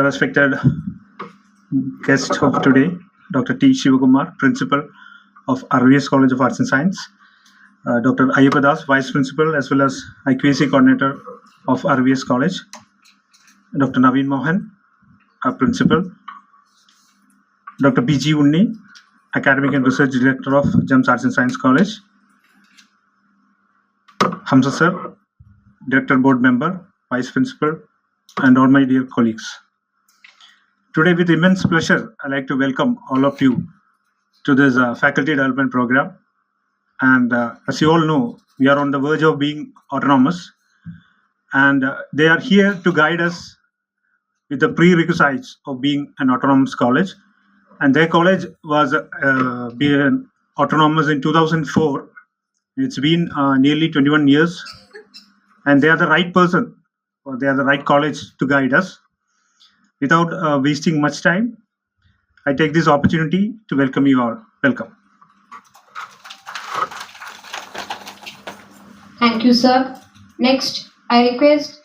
respected guest of today, Dr. T. Sivakumar, Principal of RVS College of Arts and Science, Dr. Ayyappa, Vice Principal, as well as IQAC Coordinator of RVS College, Dr. Naveen Mohan, our Principal, Dr. B.G. Unni, Academic and Research Director of GEMS Arts and Science College, Hamza Sir, Director Board Member, Vice Principal, and all my dear colleagues. Today, with immense pleasure, I'd like to welcome all of you to this faculty development program. And as you all know, we are on the verge of being autonomous, and they are here to guide us with the prerequisites of being an autonomous college. And their college was being autonomous in 2004. It's been nearly 21 years, and they are the right person, or they are the right college to guide us. Without wasting much time, I take this opportunity to welcome you all. Welcome. Thank you, sir. Next, I request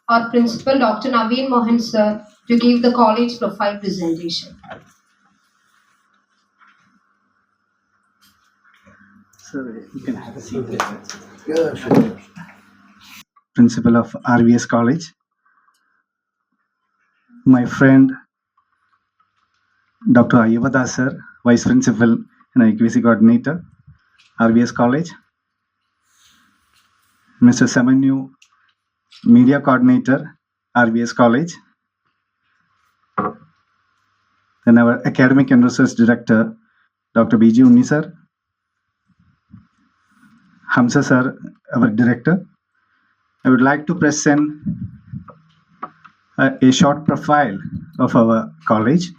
our principal, Dr. Naveen Mohan, sir, to give the college profile presentation. Sir, you can have a seat there. Yeah, sure. Principal of RVS College, my friend Dr. Ayyappa sir, Vice Principal and IQAC Coordinator, RVS College, Mr. Samanu, Media Coordinator, RVS College, then our Academic and Research Director, Dr. B.G. Unni sir, Hamza sir, our Director. I would like to present a short profile of our college.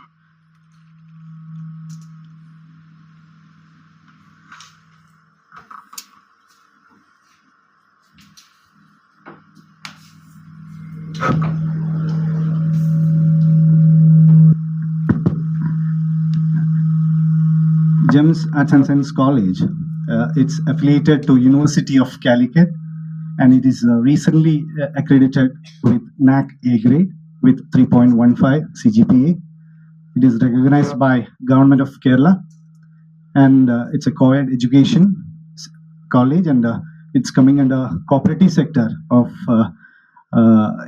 GEMS Arts and Science College, it's affiliated to University of Calicut, and it is recently accredited with NAC A grade with 3.15 CGPA. It is recognized by Government of Kerala, and it's a co-ed education college, and it's coming under cooperative sector of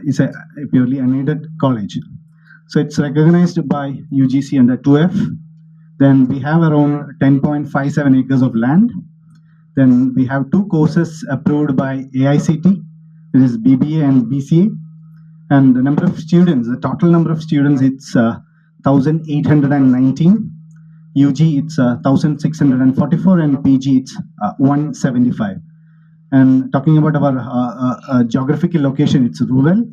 it's a purely unaided college. So it's recognized by UGC under 2F. Then we have around 10.57 acres of land. Then we have two courses approved by AICT, it is BBA and BCA. And the number of students, the total number of students, it's 1,819. UG, it's 1,644, and PG, it's 175. And talking about our geographical location, it's rural.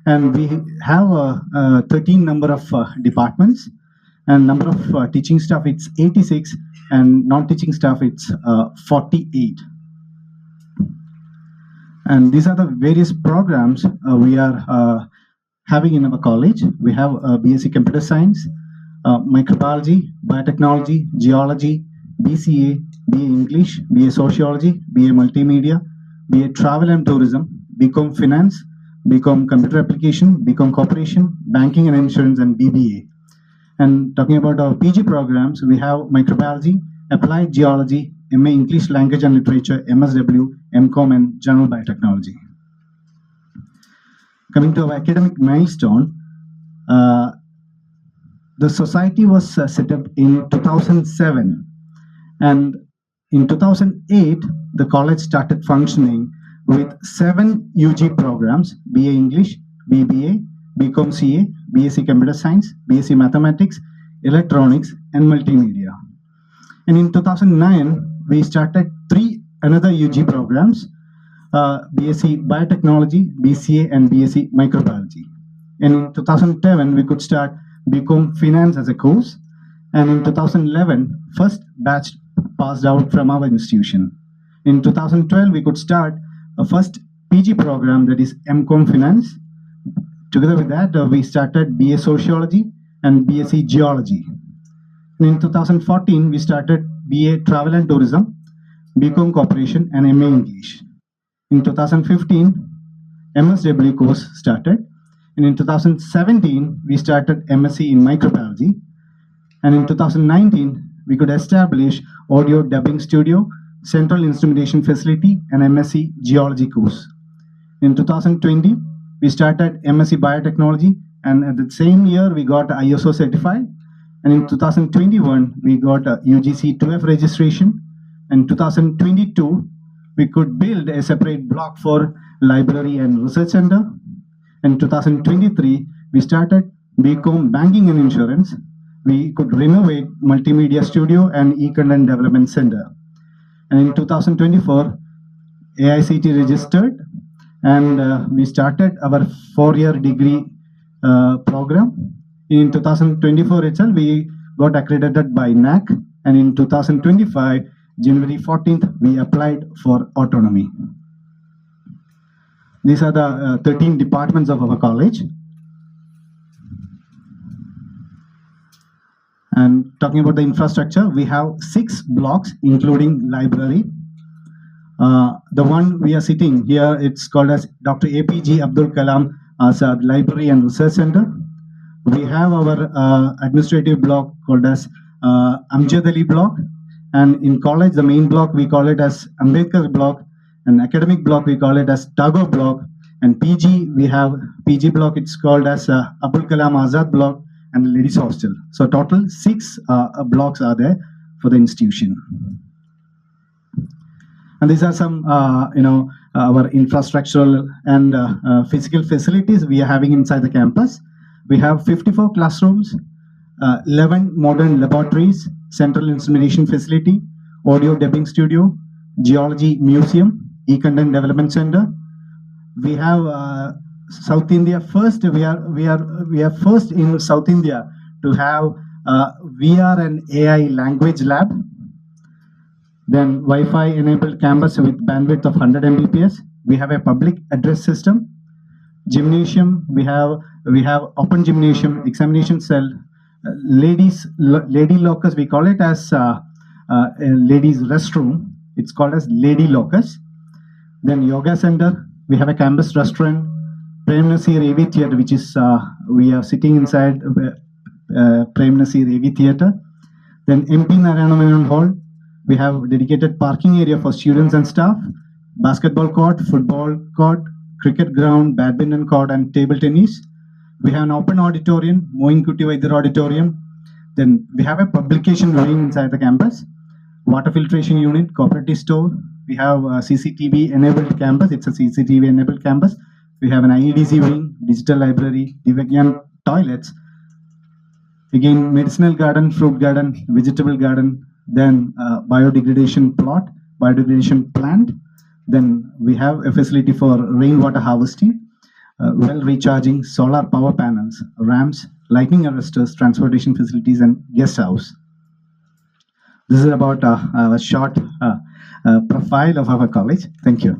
And we have 13 number of departments. And number of teaching staff, it's 86, and non-teaching staff, it's 48. And these are the various programs we are having in our college. We have BSc Computer Science, Microbiology, Biotechnology, Geology, BCA, BA English, BA Sociology, BA Multimedia, BA Travel and Tourism, BCom Finance, BCom Computer Application, BCom Corporation, Banking and Insurance, and BBA. And talking about our PG programs, we have Microbiology, Applied Geology, MA English Language and Literature, MSW, MCom, and General Biotechnology. Coming to our academic milestone, the society was set up in 2007. And in 2008, the college started functioning with 7 UG programs, BA English, BBA, BCom CA, BSc Computer Science, BSc Mathematics, Electronics, and Multimedia. And in 2009, we started 3 another UG programs, BSc Biotechnology, BCA, and BSc Microbiology. And in 2010, we could start BCom Finance as a course. And in 2011, first batch passed out from our institution. In 2012, we could start a first PG program, that is MCom Finance. Together with that, we started BA Sociology and BSc Geology. And in 2014, we started BA Travel and Tourism, BCom Corporation, and MA English. In 2015, MSW course started. And in 2017, we started MSc in microbiology. And in 2019, we could establish audio dubbing studio, central instrumentation facility, and MSc geology course. In 2020, we started MSc biotechnology, and at the same year, we got ISO certified. And in 2021, we got a UGC 2F registration. And 2022, we could build a separate block for library and research center. In 2023, we started BCom Banking and Insurance. We could renovate Multimedia Studio and E-Content Development Center. And in 2024, AICT registered, and we started our 4-year degree program. In 2024 itself, we got accredited by NAC, and in 2025, January 14th, we applied for autonomy. These are the 13 departments of our college. And talking about the infrastructure, we have 6 blocks, including library. The one we are sitting here, it's called as Dr. APJ Abdul Kalam Azad Library and Research Center. We have our administrative block called as Amjad Ali block. And in college, the main block, we call it as Ambedkar block. And academic block, we call it as Tagore block. And PG, we have PG block, it's called as Abdul Kalam Azad block and ladies hostel. So total 6 blocks are there for the institution. And these are some, our infrastructural and physical facilities we are having inside the campus. We have 54 classrooms, 11 modern laboratories, central instrumentation facility, audio dubbing studio, geology museum, e-content development center. We have South India first. We are first in South India to have VR and AI language lab. Then Wi-Fi enabled campus with bandwidth of 100 Mbps. We have a public address system. Gymnasium. We have open gymnasium, examination cell, lady locus. We call it as a ladies restroom. It's called as lady locus. Then yoga center. We have a campus restaurant. Prem Nazir AV theater, which is we are sitting inside Prem Nazir AV theater. Then MP Narayana Menon Hall. We have dedicated parking area for students and staff. Basketball court, football court, cricket ground, badminton court, and table tennis. We have an open auditorium, Moin Kuti Vaidya auditorium. Then we have a publication wing inside the campus. Water filtration unit, cooperative store. We have a CCTV enabled campus. It's a CCTV enabled campus. We have an IEDC wing, digital library, Divagyan toilets. Again, medicinal garden, fruit garden, vegetable garden. Then biodegradation plot, biodegradation plant. Then we have a facility for rainwater harvesting, well recharging, solar power panels, ramps, lightning arresters, transportation facilities, and guest house. This is about a short profile of our college. Thank you.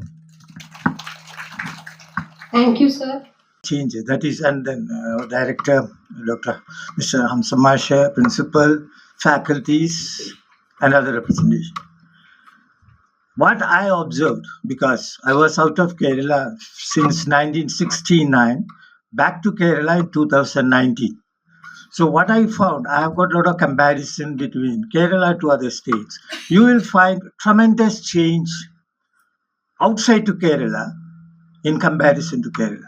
Thank you, sir. Changes. That is, and then Director, Dr. Mr. Hamsamasha, Principal, faculties, and other representation. What I observed, because I was out of Kerala since 1969, back to Kerala in 2019. So what I found, I have got a lot of comparison between Kerala to other states. You will find tremendous change outside to Kerala in comparison to Kerala.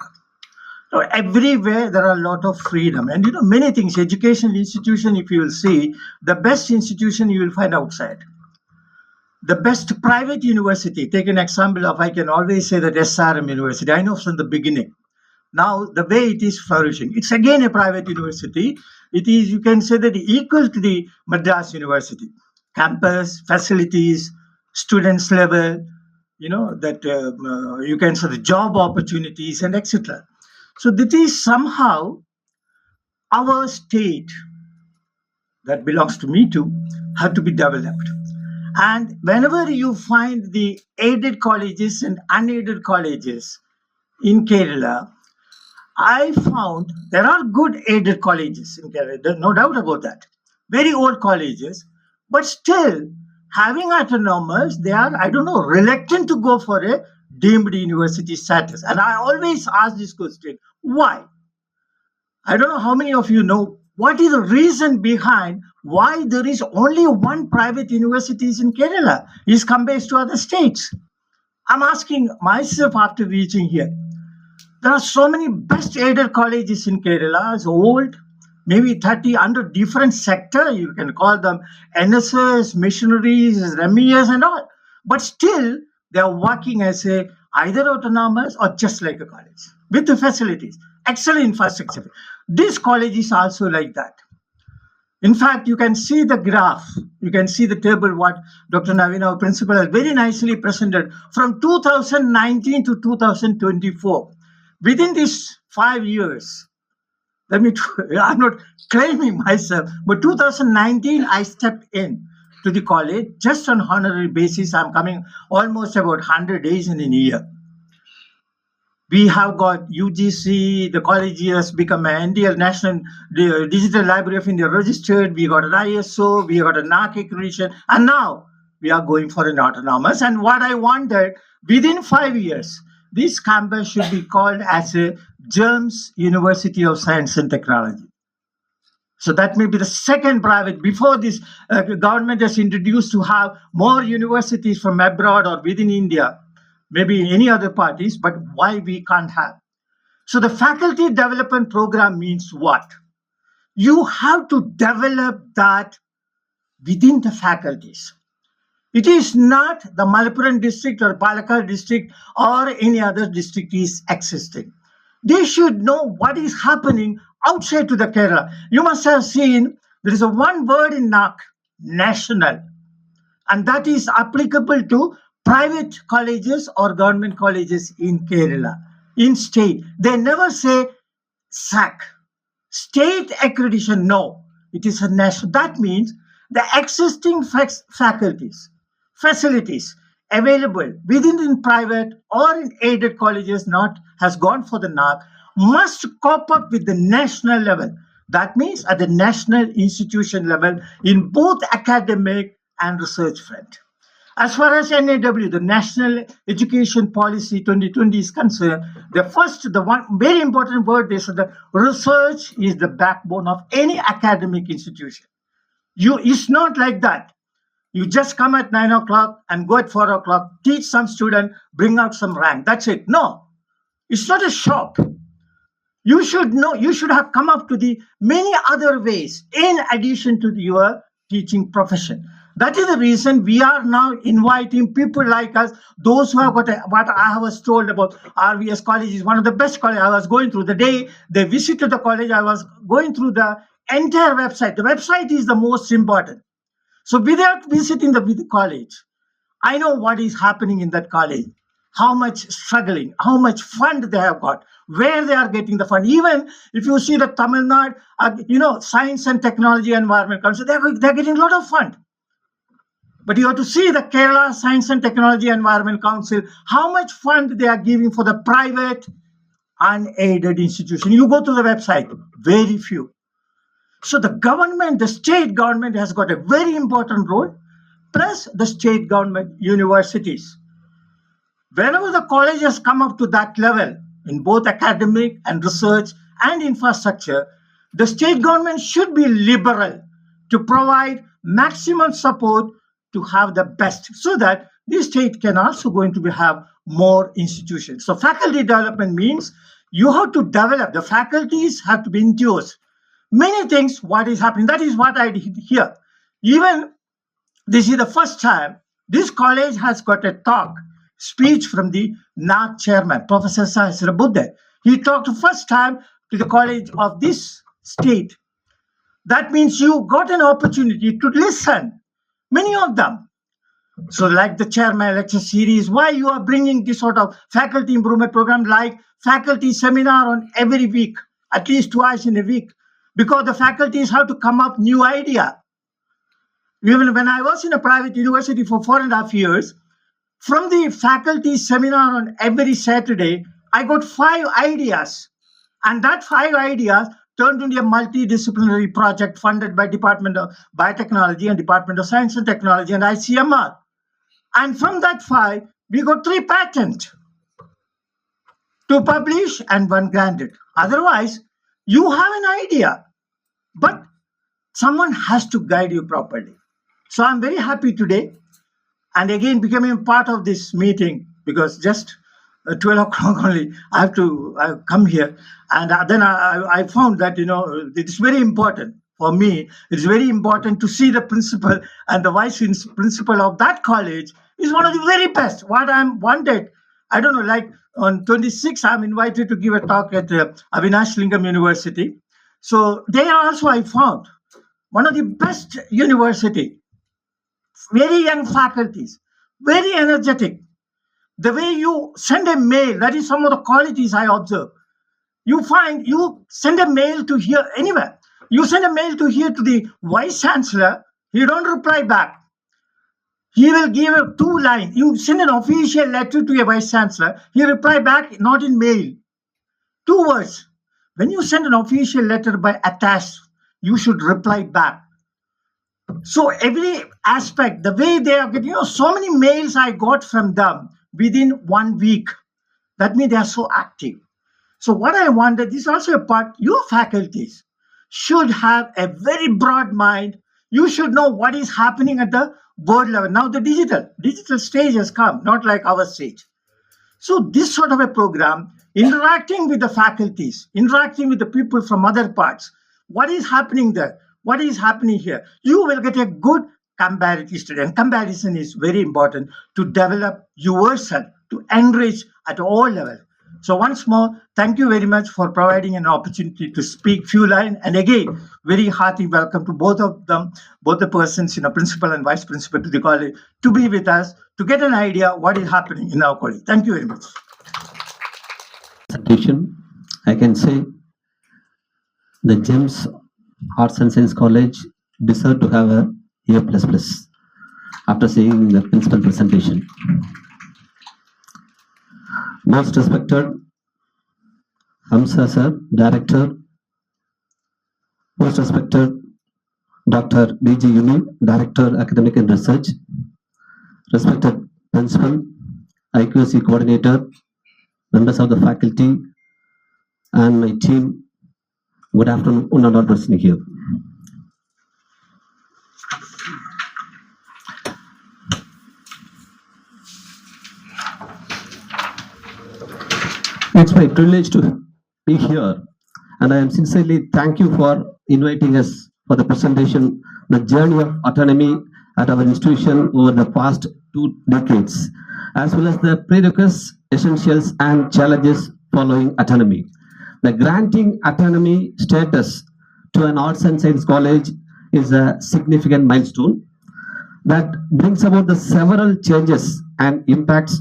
Now, everywhere there are a lot of freedom, and many things. Educational institution, if you will see, the best institution you will find outside. The best private university, take an example of, I can always say that SRM University, I know from the beginning. Now, the way it is flourishing, it's again a private university. It is, you can say that equal to the Madras University. Campus, facilities, students level, you can say the job opportunities and etc. So that is somehow our state that belongs to me too have to be developed. And whenever you find the aided colleges and unaided colleges in Kerala, I found there are good aided colleges in Kerala, there's no doubt about that. Very old colleges, but still having autonomous, they are, reluctant to go for a deemed university status. And I always ask this question, why? I don't know how many of you know what is the reason behind why there is only one private universities in Kerala is compared to other states. I'm asking myself after reaching here. There are so many best aided colleges in Kerala, as old, maybe 30 under different sector. You can call them NSS, missionaries, MES and all. But still, they are working as a either autonomous or just like a college with the facilities, excellent infrastructure. This college is also like that. In fact, you can see the graph, you can see the table what Dr. Naveen, our principal, has very nicely presented from 2019 to 2024. Within these 5 years, I'm not claiming myself, but 2019, I stepped in to the college just on honorary basis. I'm coming almost about 100 days in a year. We have got UGC, the college has become an NDL, National Digital Library of India registered. We got an ISO, we got a NAAC accreditation, and now we are going for an autonomous. And what I wanted, within 5 years, this campus should be called as a GEMS University of Science and Technology. So that may be the second private. Before this, government has introduced to have more universities from abroad or within India, maybe any other parties, but why we can't have? So the faculty development program means what? You have to develop that within the faculties. It is not the Malappuram district or Palakkad district or any other district is existing. They should know what is happening outside to the Kerala. You must have seen there is a one word in NAAC, national, and that is applicable to private colleges or government colleges in Kerala, in state. They never say SAC, state accreditation. No, it is a national. That means the existing faculties, facilities available within in private or in aided colleges not has gone for the NAAC must cope up with the national level. That means at the national institution level in both academic and research front. As far as NAW, the National Education Policy 2020 is concerned, the one very important word is that research is the backbone of any academic institution. It's not like that. You just come at 9 o'clock and go at 4 o'clock, teach some student, bring out some rank. That's it. No, it's not a shop. You should know, you should have come up to the many other ways in addition to your teaching profession. That is the reason we are now inviting people like us, those who have got what I was told about RVS College is one of the best colleges. I was going through the day they visited the college, I was going through the entire website. The website is the most important. So without visiting the college, I know what is happening in that college, how much struggling, how much fund they have got, where they are getting the fund. Even if you see the Tamil Nadu, Science and Technology Environment Council, they're getting a lot of fund. But you have to see the Kerala Science and Technology Environment Council, how much fund they are giving for the private unaided institution. You go to the website, very few. So the government, the state government has got a very important role, plus the state government universities. Whenever the college has come up to that level in both academic and research and infrastructure, the state government should be liberal to provide maximum support to have the best, so that the state can also going to have more institutions. So faculty development means you have to develop, the faculties have to be enthused. Many things, what is happening, that is what I did here. Even this is the first time this college has got a speech from the NAAC chairman, Professor Sahasra Buddha. He talked first time to the college of this state. That means you got an opportunity to listen, many of them. So like the chairman lecture series, why you are bringing this sort of faculty improvement program like faculty seminar on every week, at least twice in a week, because the faculties have to come up new idea. Even when I was in a private university for 4.5 years, from the faculty seminar on every Saturday, I got 5 ideas. And that 5 ideas turned into a multidisciplinary project funded by Department of Biotechnology and Department of Science and Technology and ICMR. And from that 5, we got 3 patents, 2 published and 1 granted. Otherwise, You have an idea, but someone has to guide you properly. So I'm very happy today, and again becoming part of this meeting, because just 12 o'clock only I've come here, and then I found that it's very important for me. It's very important to see the principal and the vice principal of that college is one of the very best. What I'm wanted, I don't know, like on 26, I'm invited to give a talk at Avinash Lingam University. So there also I found one of the best university, very young faculties, very energetic. The way you send a mail, that is some of the qualities I observe. You find you send a mail to here anywhere. You send a mail to here to the vice chancellor, he don't reply back. He will give a 2 line. You send an official letter to a vice chancellor, he reply back not in mail. 2 words. When you send an official letter by attached, you should reply back. So every aspect, the way they are getting, so many mails I got from them within 1 week. That means they are so active. So what I wanted, this is also a part, your faculties should have a very broad mind. You should know what is happening at the board level. Now the digital stage has come, not like our stage. So this sort of a program, interacting with the faculties, interacting with the people from other parts, what is happening there? What is happening here? You will get a good comparative study. And comparison is very important to develop yourself, to enrich at all levels. So once more, thank you very much for providing an opportunity to speak few lines. And again, very hearty welcome to both of them, both the persons, principal and vice principal to the college, to be with us, to get an idea what is happening in our college. Thank you very much. Presentation, I can say the GEMS Arts and Science College deserve to have a A++ after seeing the principal presentation. Most respected Hamza sir, Director, most respected Dr. B.G. Yumi, Director, Academic and Research, respected Principal, IQAC Coordinator, members of the faculty, and my team, good afternoon and all listening here. It's my privilege to be here, and I am sincerely thank you for inviting us for the presentation, the journey of autonomy at our institution over the past 2 decades, as well as the prerequisites, essentials, and challenges following autonomy. The granting autonomy status to an arts and science college is a significant milestone that brings about the several changes and impacts.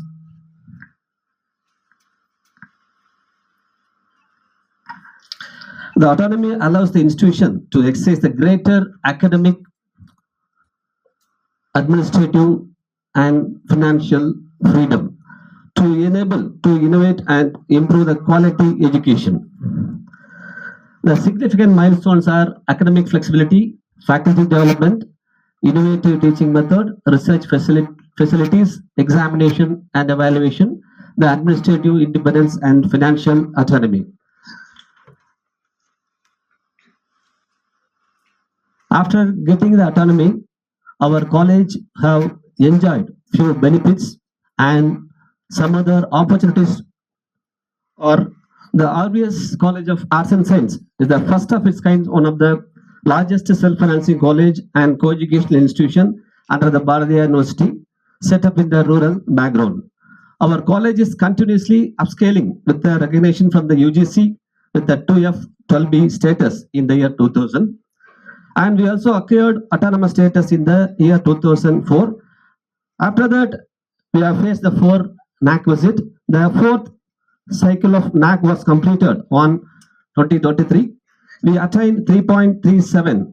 The autonomy allows the institution to exercise the greater academic, administrative, and financial freedom to enable to innovate and improve the quality education. The significant milestones are academic flexibility, faculty development, innovative teaching method, research facilities, examination and evaluation, the administrative independence, and financial autonomy. After getting the autonomy, our college have enjoyed few benefits and some other opportunities. Or the RBS College of Arts and Science is the first of its kind, one of the largest self-financing college and co-educational institution under the Bharatiya University, set up in the rural background. Our college is continuously upscaling with the recognition from the UGC with the 2F 12B status in the year 2000. And we also acquired autonomous status in the year 2004. After that, we have faced the 4 NAC visit. The 4th cycle of NAC was completed on 2023. We attained 3.37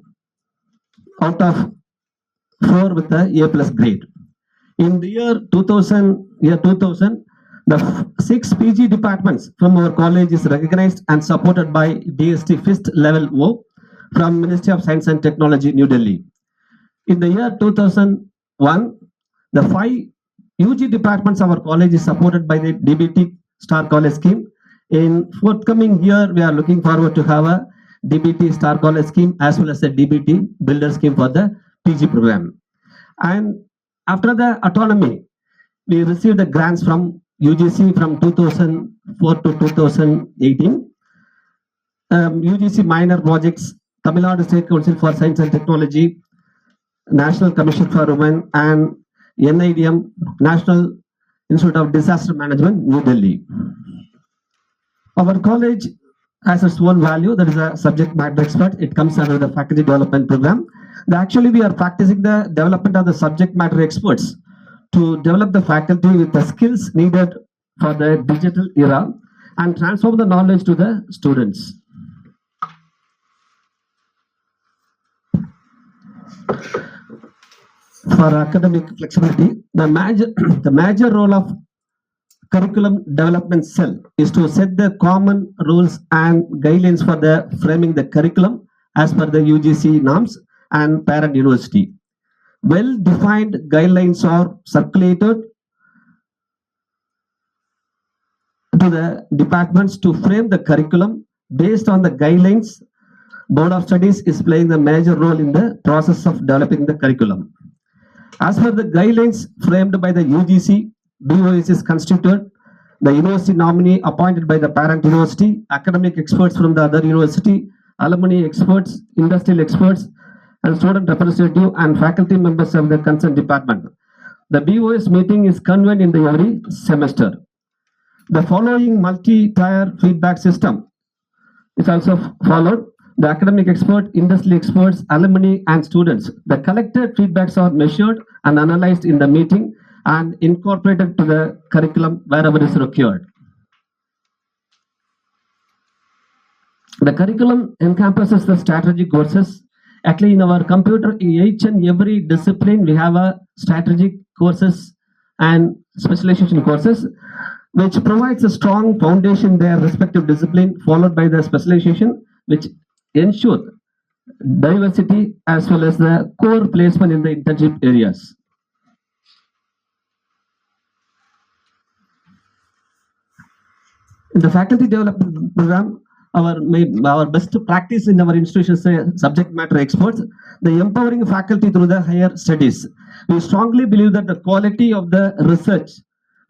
out of 4 with the A+ grade. In the year 2000, the 6 PG departments from our college is recognized and supported by DST 5th level O from Ministry of Science and Technology, New Delhi. In the year 2001, the 5 UG departments of our college is supported by the DBT Star College scheme. In forthcoming year, we are looking forward to have a DBT Star College scheme as well as a DBT Builder scheme for the PG program. And after the autonomy, we received the grants from UGC from 2004 to 2018. UGC minor projects, Tamil Nadu State Council for Science and Technology, National Commission for Women, and NIDM, National Institute of Disaster Management, New Delhi. Our college has its own value, that is a subject matter expert. It comes under the faculty development program. Actually, we are practicing the development of the subject matter experts to develop the faculty with the skills needed for the digital era and transform the knowledge to the students. For academic flexibility, the major role of curriculum development cell is to set the common rules and guidelines for the framing the curriculum as per the UGC norms and parent university. Well-defined guidelines are circulated to the departments to frame the curriculum based on the guidelines. Board of Studies is playing a major role in the process of developing the curriculum. As per the guidelines framed by the UGC, BOS is constituted the university nominee appointed by the parent university, academic experts from the other university, alumni experts, industrial experts, and student representative and faculty members of the concerned department. The BOS meeting is convened in the every semester. The following multi-tier feedback system is also followed. The academic expert, industry experts, alumni, and students. The collected feedbacks are measured and analyzed in the meeting and incorporated to the curriculum wherever is required. The curriculum encompasses the strategic courses. Actually, in our computer, in each and every discipline, we have a strategic courses and specialization courses, which provides a strong foundation in their respective discipline, followed by the specialization, which ensure diversity as well as the core placement in the internship areas. In the faculty development program, our best practice in our institutions say subject matter experts, the empowering faculty through the higher studies. We strongly believe that the quality of the research,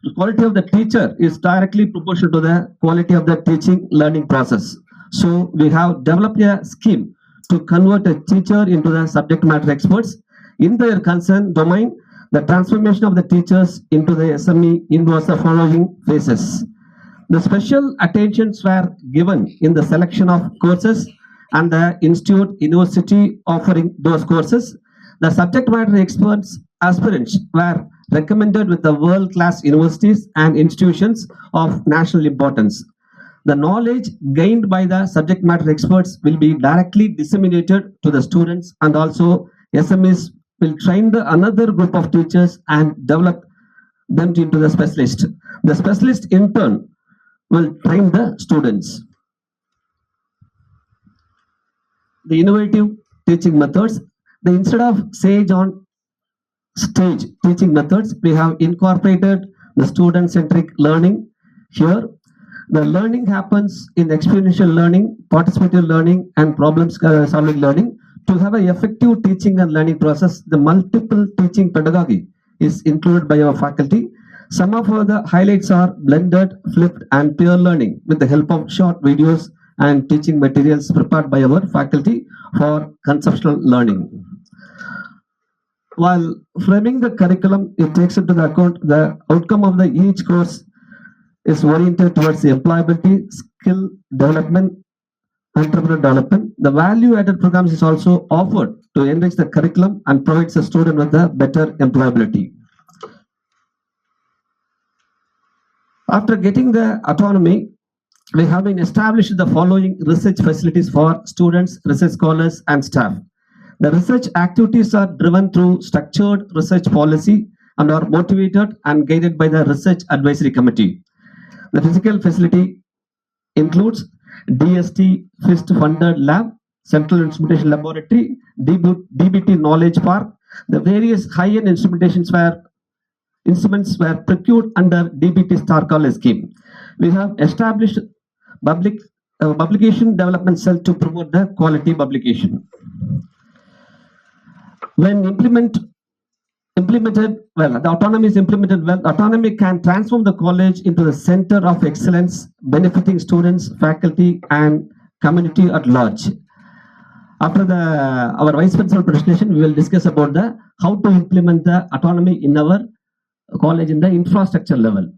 the quality of the teacher is directly proportional to the quality of the teaching learning process. So we have developed a scheme to convert a teacher into the subject matter experts in their concerned domain. The transformation of the teachers into the SME involves the following phases. The special attentions were given in the selection of courses and the institute university offering those courses. The subject matter experts aspirants were recommended with the world-class universities and institutions of national importance. The knowledge gained by the subject matter experts will be directly disseminated to the students, and also SMEs will train another group of teachers and develop them into the specialist. The specialist in turn will train the students. The innovative teaching methods. Instead of sage on stage teaching methods, we have incorporated the student-centric learning here. The learning happens in experiential learning, participative learning, and problem-solving learning. To have an effective teaching and learning process, the multiple teaching pedagogy is included by our faculty. Some of the highlights are blended, flipped, and peer learning with the help of short videos and teaching materials prepared by our faculty for conceptual learning. While framing the curriculum, it takes into account the outcome of each course is oriented towards the employability, skill development, entrepreneur development. The value-added programs is also offered to enrich the curriculum and provides the student with a better employability. After getting the autonomy, we have been established the following research facilities for students, research scholars, and staff. The research activities are driven through structured research policy and are motivated and guided by the Research Advisory Committee. The physical facility includes DST FIST funded lab, Central Instrumentation Laboratory, DBT Knowledge Park. The various high-end instruments were procured under DBT Star College scheme. We have established publication development cell to promote the quality publication. When implemented well, the autonomy is implemented well. Autonomy can transform the college into the center of excellence, benefiting students, faculty, and community at large. After our vice principal presentation, we will discuss about how to implement the autonomy in our college in the infrastructure level.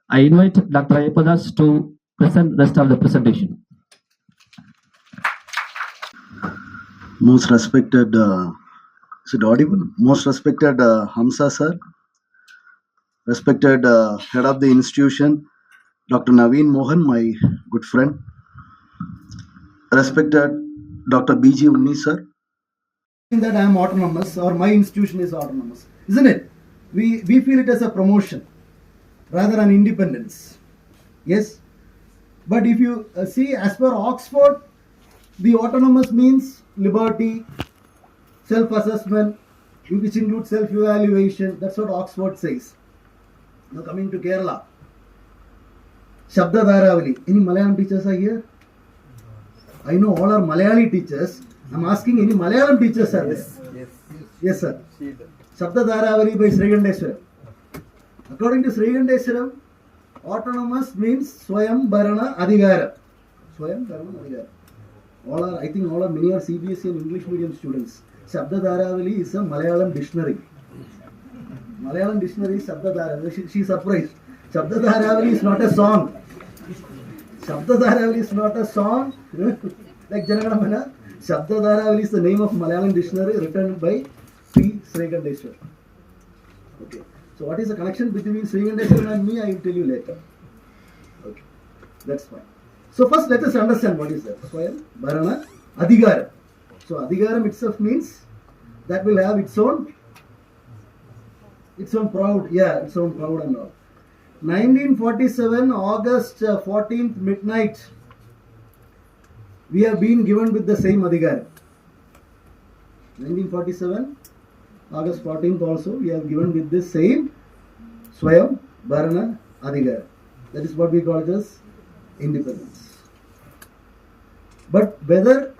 I invite Dr. Ayyappa to present the rest of the presentation. Most respected, is it audible? Most respected Hamsa sir, respected head of the institution, Dr. Naveen Mohan, my good friend, respected Dr. B.G. Unni sir. That I am autonomous or my institution is autonomous, isn't it? We feel it as a promotion rather than independence. Yes, but if you see, as per Oxford, the autonomous means liberty, self-assessment, which includes self-evaluation. That's what Oxford says. Now coming to Kerala, Shabda Dharavali. Any Malayalam teachers are here? I know all are Malayali teachers. I'm asking, any Malayalam teachers are there? Yes, sir. Shabda Dharavali by Srigandeswaram. According to Srigandeswaram, autonomous means Swayam Bharana Adhigara. Swayam Bharana Adhigara. Many are CBSE and English medium students. Shabda Dharavali is a Malayalam dictionary. Malayalam dictionary is Shabda Dharavali. She is surprised. Shabda Dharavali is not a song. Shabda Dharavali is not a song. Like Janagadamana. Shabda Dharavali is the name of Malayalam dictionary written by Sri Srigandeswar. Okay. So what is the connection between Srigandeswar and me? I will tell you later. Okay. That's fine. So first let us understand what is that. Swayam Bharana Adhigara. So Adhigaram itself means that will have its own proud, its own proud and all. 1947 August 14th midnight, we have been given with the same Adhigara. 1947 August 14th also we have given with this same Swayam Bharana Adhigara. That is what we call it as independence. But whether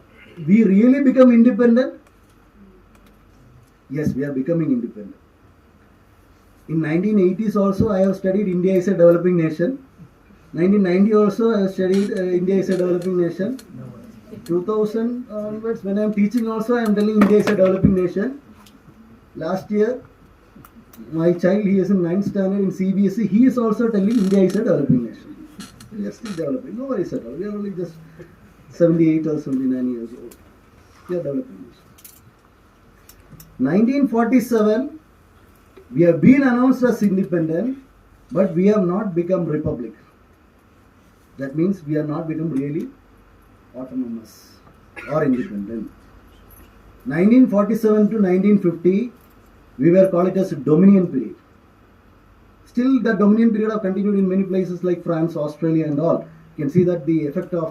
we really become independent? Yes, we are becoming independent. In 1980s also I have studied India is a developing nation. 1990 also I have studied India is a developing nation. 2000 onwards when I am teaching also I am telling India is a developing nation. Last year my child, he is in 9th standard in CBSE, he is also telling India is a developing nation. We are still developing, no worries at all. We are only just 78 or 79 years old. We are developing nation. 1947 we have been announced as independent, but we have not become republic. That means we have not become really autonomous or independent. 1947 to 1950 we were called it as a dominion period. Still the dominion period have continued in many places like France, Australia and all. You can see that the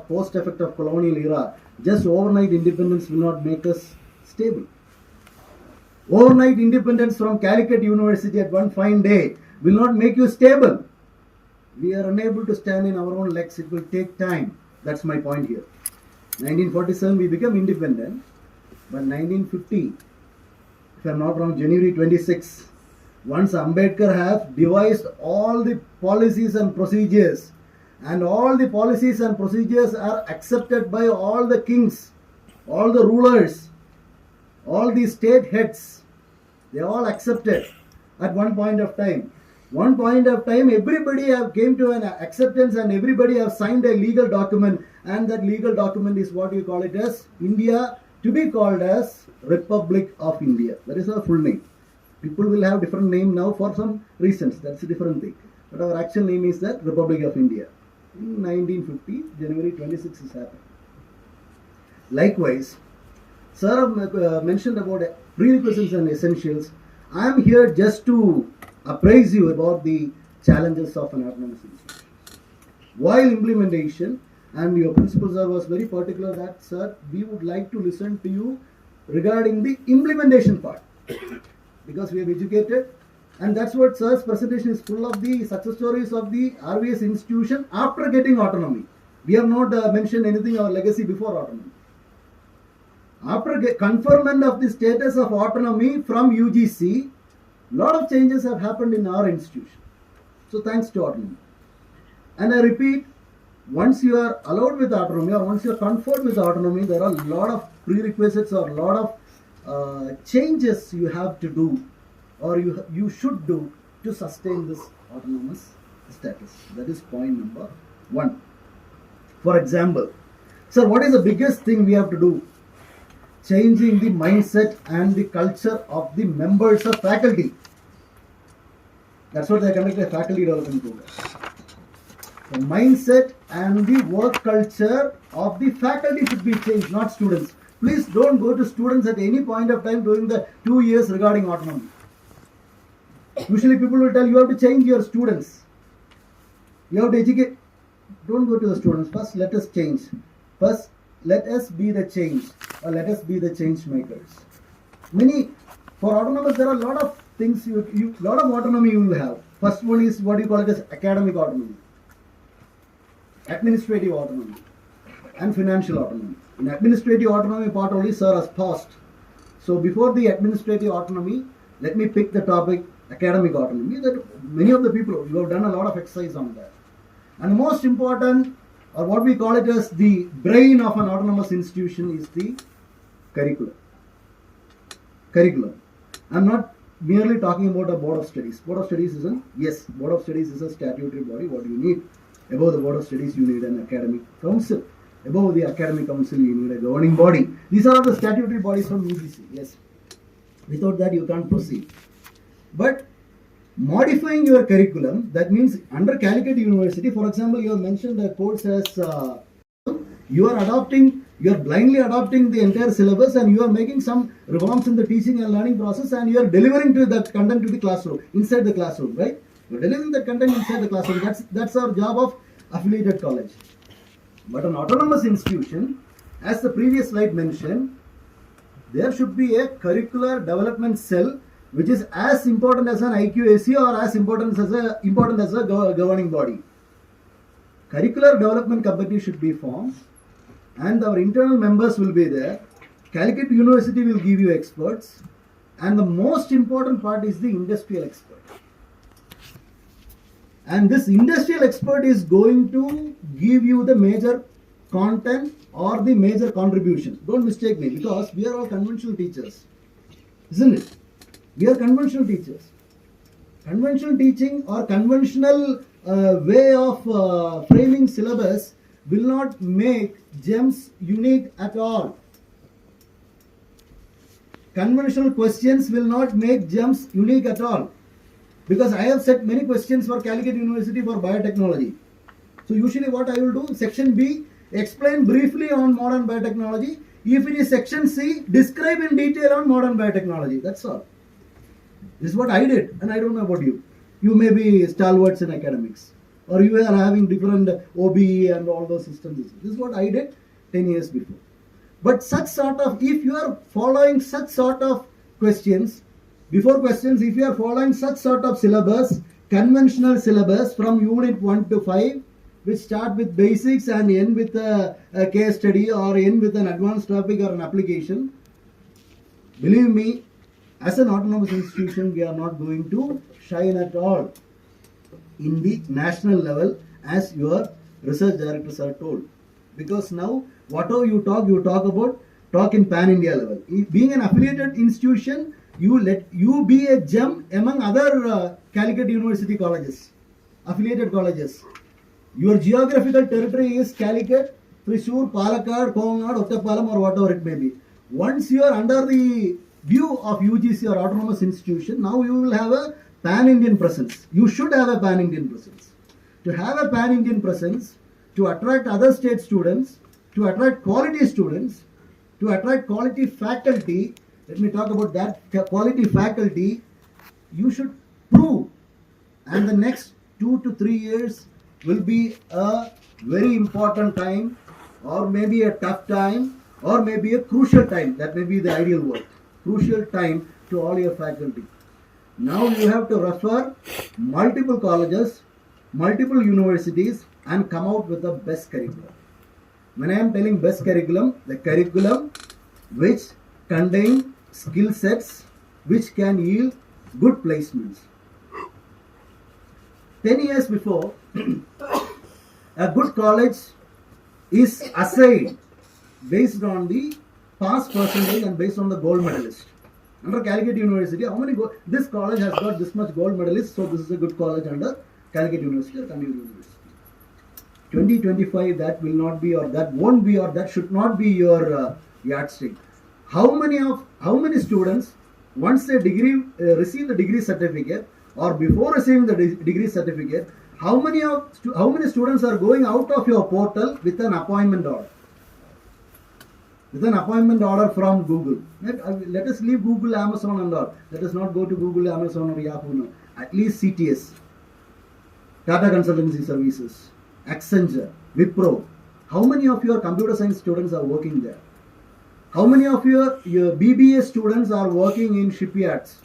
post effect of colonial era, just overnight independence will not make us stable. Overnight independence from Calicut University at one fine day will not make you stable. We are unable to stand in our own legs. It will take time. That's my point here. 1947 we become independent, but 1950, if I am not wrong, January 26, once Ambedkar has devised all the policies and procedures, and all the policies and procedures are accepted by all the kings, all the rulers, all the state heads, they all accepted at one point of time. One point of time everybody have came to an acceptance and everybody have signed a legal document, and that legal document is what you call it as India, to be called as Republic of India. That is our full name. People will have different name now for some reasons, that's a different thing. But our actual name is that Republic of India. In 1950, January 26 has happened. Likewise, Sir mentioned about prerequisites and essentials. I am here just to appraise you about the challenges of an autonomous institution. While implementation, and your principal sir was very particular that, sir, we would like to listen to you regarding the implementation part. Because we have educated, and that's what sir's presentation is full of, the success stories of the RVS institution after getting autonomy. We have not mentioned anything our legacy before autonomy. After conferment of the status of autonomy from UGC, lot of changes have happened in our institution. So thanks to autonomy. And I repeat, once you are allowed with autonomy or once you are conferred with autonomy, there are a lot of prerequisites or a lot of changes you have to do or you should do to sustain this autonomous status. That is point number 1. For example, sir, what is the biggest thing we have to do? Changing the mindset and the culture of the members of faculty. That's what they conduct a faculty development program. The mindset and the work culture of the faculty should be changed, not students. Please don't go to students at any point of time during the 2 years regarding autonomy. Usually people will tell you have to change your students. You have to educate. Don't go to the students. First, let us change. First, let us be the change, or let us be the change makers. For autonomous, there are a lot of things, lot of autonomy you will have. First one is what you call it as academic autonomy, administrative autonomy, and financial autonomy. In administrative autonomy part only sir has passed. So before the administrative autonomy, let me pick the topic academic autonomy. That many of the people, you have done a lot of exercise on that. And the most important, or what we call it as the brain of an autonomous institution, is the curriculum. I'm not merely talking about a board of studies. Board of studies is board of studies is a statutory body. What do you need? Above the board of studies, you need an academic council. Above the academic council, you need a governing body. These are the statutory bodies from UGC. Yes. Without that, you can't proceed. But modifying your curriculum, that means under Calicut University, for example, you have mentioned the course as you are blindly adopting the entire syllabus and you are making some reforms in the teaching and learning process and you are delivering to that content to the classroom, inside the classroom, right? You are delivering that content inside the classroom. That's our job of affiliated college. But an autonomous institution, as the previous slide mentioned, there should be a curricular development cell which is as important as an IQAC or as important as a governing body. Curricular development committee should be formed and our internal members will be there. Calicut University will give you experts and the most important part is the industrial expert. And this industrial expert is going to give you the major content or the major contribution. Don't mistake me, because we are all conventional teachers, isn't it? We are conventional teachers. Conventional teaching or conventional way of framing syllabus will not make GEMS unique at all. Conventional questions will not make GEMS unique at all. Because I have set many questions for Calicut University for biotechnology. So usually what I will do, section B, explain briefly on modern biotechnology. If it is section C, describe in detail on modern biotechnology. That's all. This is what I did, and I don't know about you. You may be stalwarts in academics, or you are having different OBE and all those systems. This is what I did 10 years before. But such sort of, if you are following such sort of questions, if you are following such sort of syllabus, conventional syllabus from unit 1 to 5, which start with basics and end with a case study or end with an advanced topic or an application, believe me, as an autonomous institution, we are not going to shine at all in the national level, as your research directors are told. Because now, whatever you talk in pan-India level. Being an affiliated institution, you be a gem among other Calicut University colleges, affiliated colleges. Your geographical territory is Calicut, Thrissur, Palakkad, Kongnad, Ottapalam, or whatever it may be. Once you are under the view of UGC or autonomous institution, now you will have a pan-Indian presence. You should have a pan-Indian presence. To have a pan-Indian presence, to attract other state students, to attract quality students, to attract quality faculty, let me talk about that quality faculty, you should prove. And the next 2 to 3 years will be a very important time, or maybe a tough time, or maybe a crucial time. That may be the ideal word. Crucial time to all your faculty. Now you have to refer multiple colleges, multiple universities, and come out with the best curriculum. When I am telling best curriculum, the curriculum which contain skill sets which can yield good placements. 10 years before, a good college is assigned based on the pass percentage and based on the gold medalist. Under Calicut University, how many this college has got this much gold medalists, so this is a good college under Calicut University or Kannur University. 2025, that will not be, or that won't be, or that should not be your yardstick. How many students, once they receive the degree certificate, or before receiving the degree certificate, how many students are going out of your portal with an appointment order? With an appointment order from Google. Let us leave Google, Amazon and all. Let us not go to Google, Amazon or Yahoo now. At least CTS, Tata Consultancy Services, Accenture, Wipro. How many of your computer science students are working there? How many of your BBA students are working in shipyards?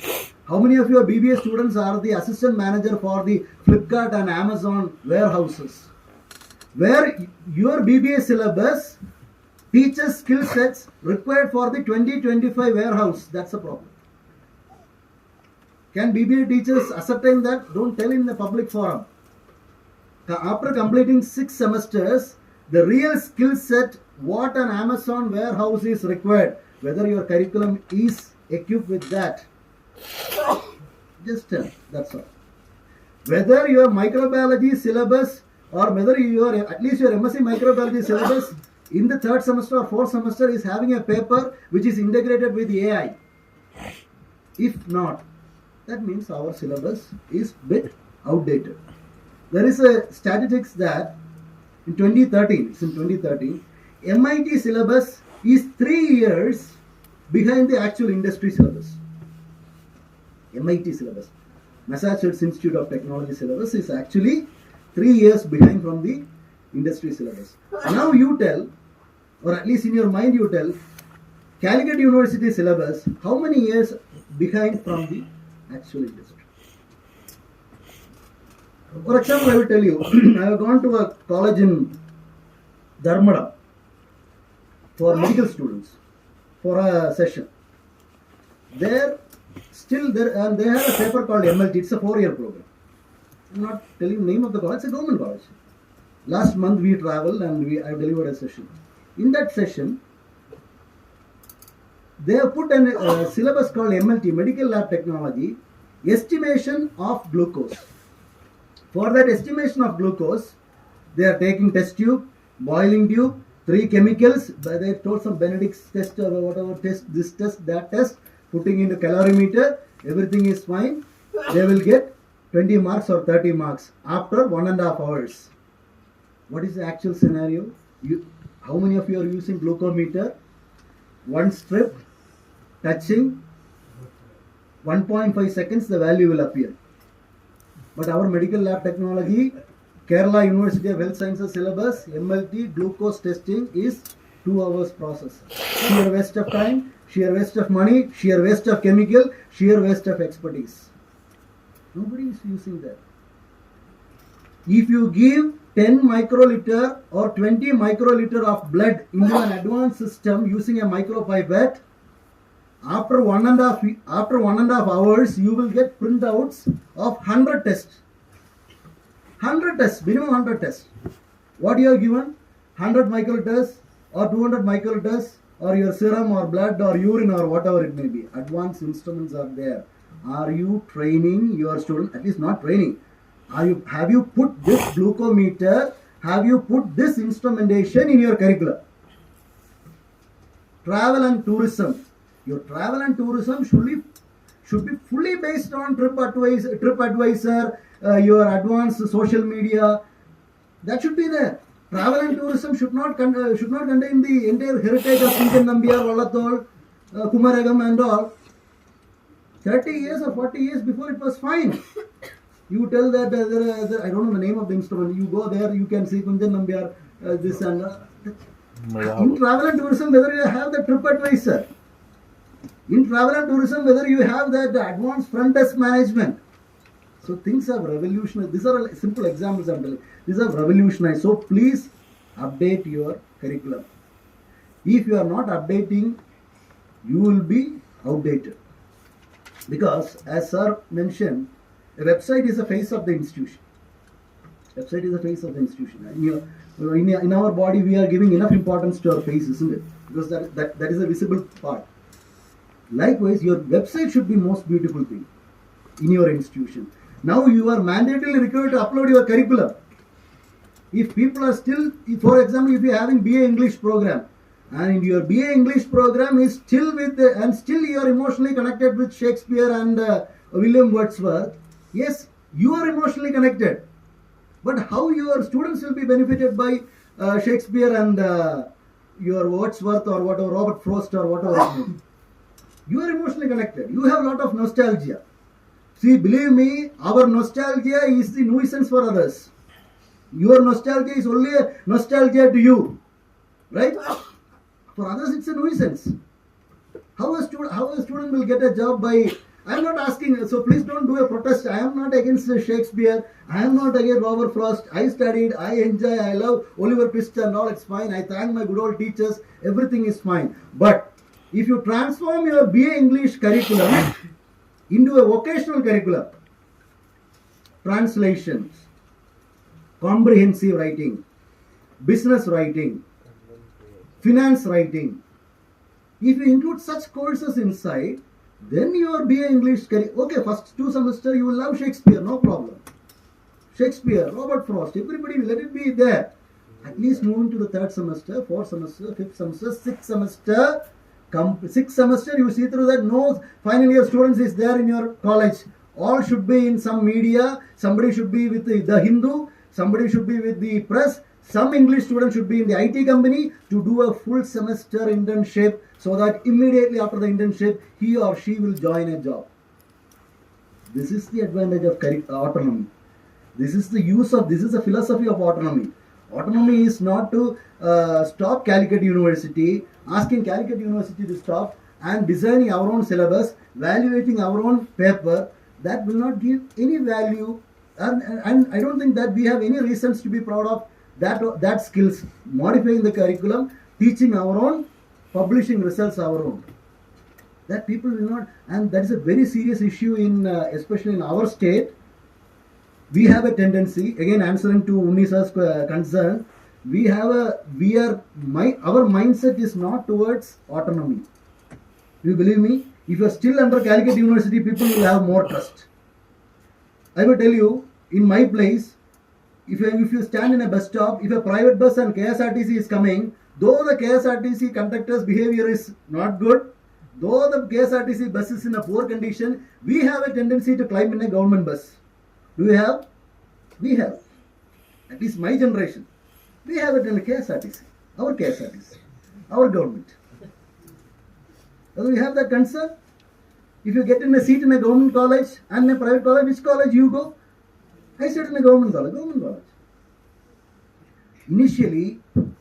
How many of your BBA students are the assistant manager for the Flipkart and Amazon warehouses? Where your BBA syllabus teaches skill sets required for the 2025 warehouse. That's a problem. Can BBA teachers ascertain that? Don't tell in the public forum. After completing 6 semesters, the real skill set, what an Amazon warehouse is required, whether your curriculum is equipped with that. Just tell, that's all. Whether your microbiology syllabus or whether at least your MSc microbiology syllabus in the 3rd semester or 4th semester is having a paper which is integrated with AI. If not, that means our syllabus is bit outdated. There is a statistics that in 2013, MIT syllabus is 3 years behind the actual industry syllabus. MIT syllabus, Massachusetts Institute of Technology syllabus is actually 3 years behind from the industry syllabus. Now you tell, or at least in your mind you tell, Calicut University syllabus, how many years behind from the actual industry? For example, I will tell you, I have gone to a college in Dharmada for medical students for a session. There, they have a paper called MLT. It's a 4-year program. I'm not telling the name of the college. It's a government college. Last month we traveled and I delivered a session. In that session, they have put a syllabus called MLT, Medical Lab Technology, estimation of glucose. For that estimation of glucose, they are taking test tube, boiling tube, 3 chemicals. They told some Benedict's test or whatever test, this test, that test, putting into calorimeter, everything is fine. They will get 20 marks or 30 marks after 1.5 hours. What is the actual scenario? How many of you are using glucometer? 1 strip, touching, 1.5 seconds the value will appear. But our medical lab technology, Kerala University of Health Sciences syllabus, MLT glucose testing is 2 hours process. Sheer waste of time, sheer waste of money, sheer waste of chemical, sheer waste of expertise. Nobody is using that. If you give 10 microliter or 20 microliter of blood into an advanced system using a micropipette, after 1.5 hours, you will get printouts of 100 tests. 100 tests, minimum 100 tests. What you have given? 100 microliters or 200 microliters or your serum or blood or urine or whatever it may be. Advanced instruments are there. Are you training your student? At least not training. Have you put this glucometer? Have you put this instrumentation in your curriculum? Travel and tourism. Your travel and tourism should be fully based on TripAdvisor, your advanced social media. That should be there. Travel and tourism should not contain the entire heritage of Indian Nambiar, Vallatol, Kumaragam and all. 30 years or 40 years before it was fine. You tell that I don't know the name of the instrument. You go there, you can see Kunjan Nambiar, this and that. In travel and tourism, whether you have the TripAdvisor. In travel and tourism, whether you have that advanced front desk management. So things have revolutionized. These are simple examples I'm telling. These have revolutionized. So please, update your curriculum. If you are not updating, you will be outdated. Because as sir mentioned, a website is the face of the institution. Website is the face of the institution. In our body, we are giving enough importance to our face, isn't it? Because that is a visible part. Likewise, your website should be most beautiful thing in your institution. Now you are mandatorily required to upload your curriculum. If people are still, for example, if you are having BA English program, and your BA English program is still and still you are emotionally connected with Shakespeare and William Wordsworth, yes, you are emotionally connected. But how your students will be benefited by Shakespeare and your Wordsworth or whatever, Robert Frost or whatever. You are emotionally connected. You have a lot of nostalgia. See, believe me, our nostalgia is the nuisance for others. Your nostalgia is only a nostalgia to you. Right? For others, it's a nuisance. How a student will get a job by... I am not asking, so please don't do a protest. I am not against Shakespeare. I am not against Robert Frost. I studied, I enjoy, I love Oliver Twist and all. It's fine. I thank my good old teachers. Everything is fine. But if you transform your BA English curriculum into a vocational curriculum, translations, comprehensive writing, business writing, finance writing, if you include such courses inside, then your BA English curriculum, okay, first 2 semesters you will love Shakespeare, no problem. Shakespeare, Robert Frost, everybody will let it be there. At least moving to the 3rd semester, 4th semester, 5th semester, 6th semester, 6th semester, you see through that no final year students is there in your college. All should be in some media. Somebody should be with the Hindu. Somebody should be with the press. Some English student should be in the IT company to do a full semester internship so that immediately after the internship, he or she will join a job. This is the advantage of autonomy. This is the philosophy of autonomy. Autonomy is not to stop Calicut University, asking Calicut University to stop and designing our own syllabus, evaluating our own paper. That will not give any value, and I don't think that we have any reasons to be proud of that skills, modifying the curriculum, teaching our own, publishing results our own. That people will not, and that is a very serious issue in especially in our state. We have a tendency, again answering to Unisa's concern, our mindset is not towards autonomy. You believe me? If you are still under Calicut University, people will have more trust. I will tell you, in my place, if you stand in a bus stop, if a private bus and KSRTC is coming, though the KSRTC conductor's behavior is not good, though the KSRTC bus is in a poor condition, we have a tendency to climb in a government bus. Do we have? We have. At least my generation. We have it in the KSRTC. Our KSRTC. Our government. Do we have that concern? If you get in a seat in a government college and a private college, which college you go? I sit in a government college. Initially, in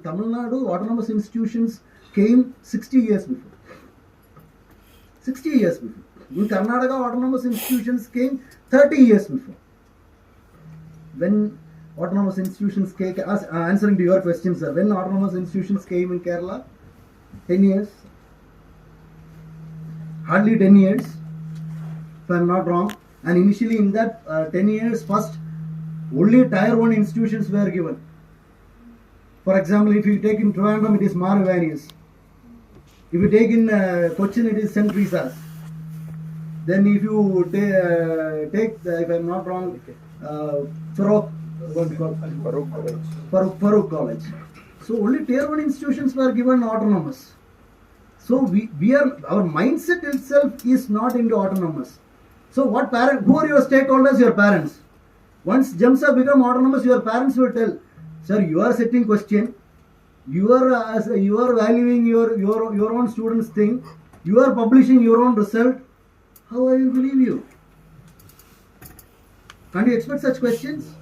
Tamil Nadu, autonomous institutions came 60 years before. 60 years before. In Karnataka, autonomous institutions came 30 years before. When autonomous institutions came, answering to your question, sir, when autonomous institutions came in Kerala? 10 years. Hardly 10 years, if I am not wrong. And initially in that 10 years, first, only tier 1 institutions were given. For example, if you take in Trivandrum, it is Mar Evanius. If you take in Cochin, it is St. Teresa's. Then if you take, if I am not wrong, Farooq College. So only tier 1 institutions were given autonomous. So our mindset itself is not into autonomous. So who are your stakeholders? Your parents. Once GEMS have become autonomous, your parents will tell, sir, you are setting question, you are valuing your own students' thing, you are publishing your own result. How I will believe you? Can't you expect such questions?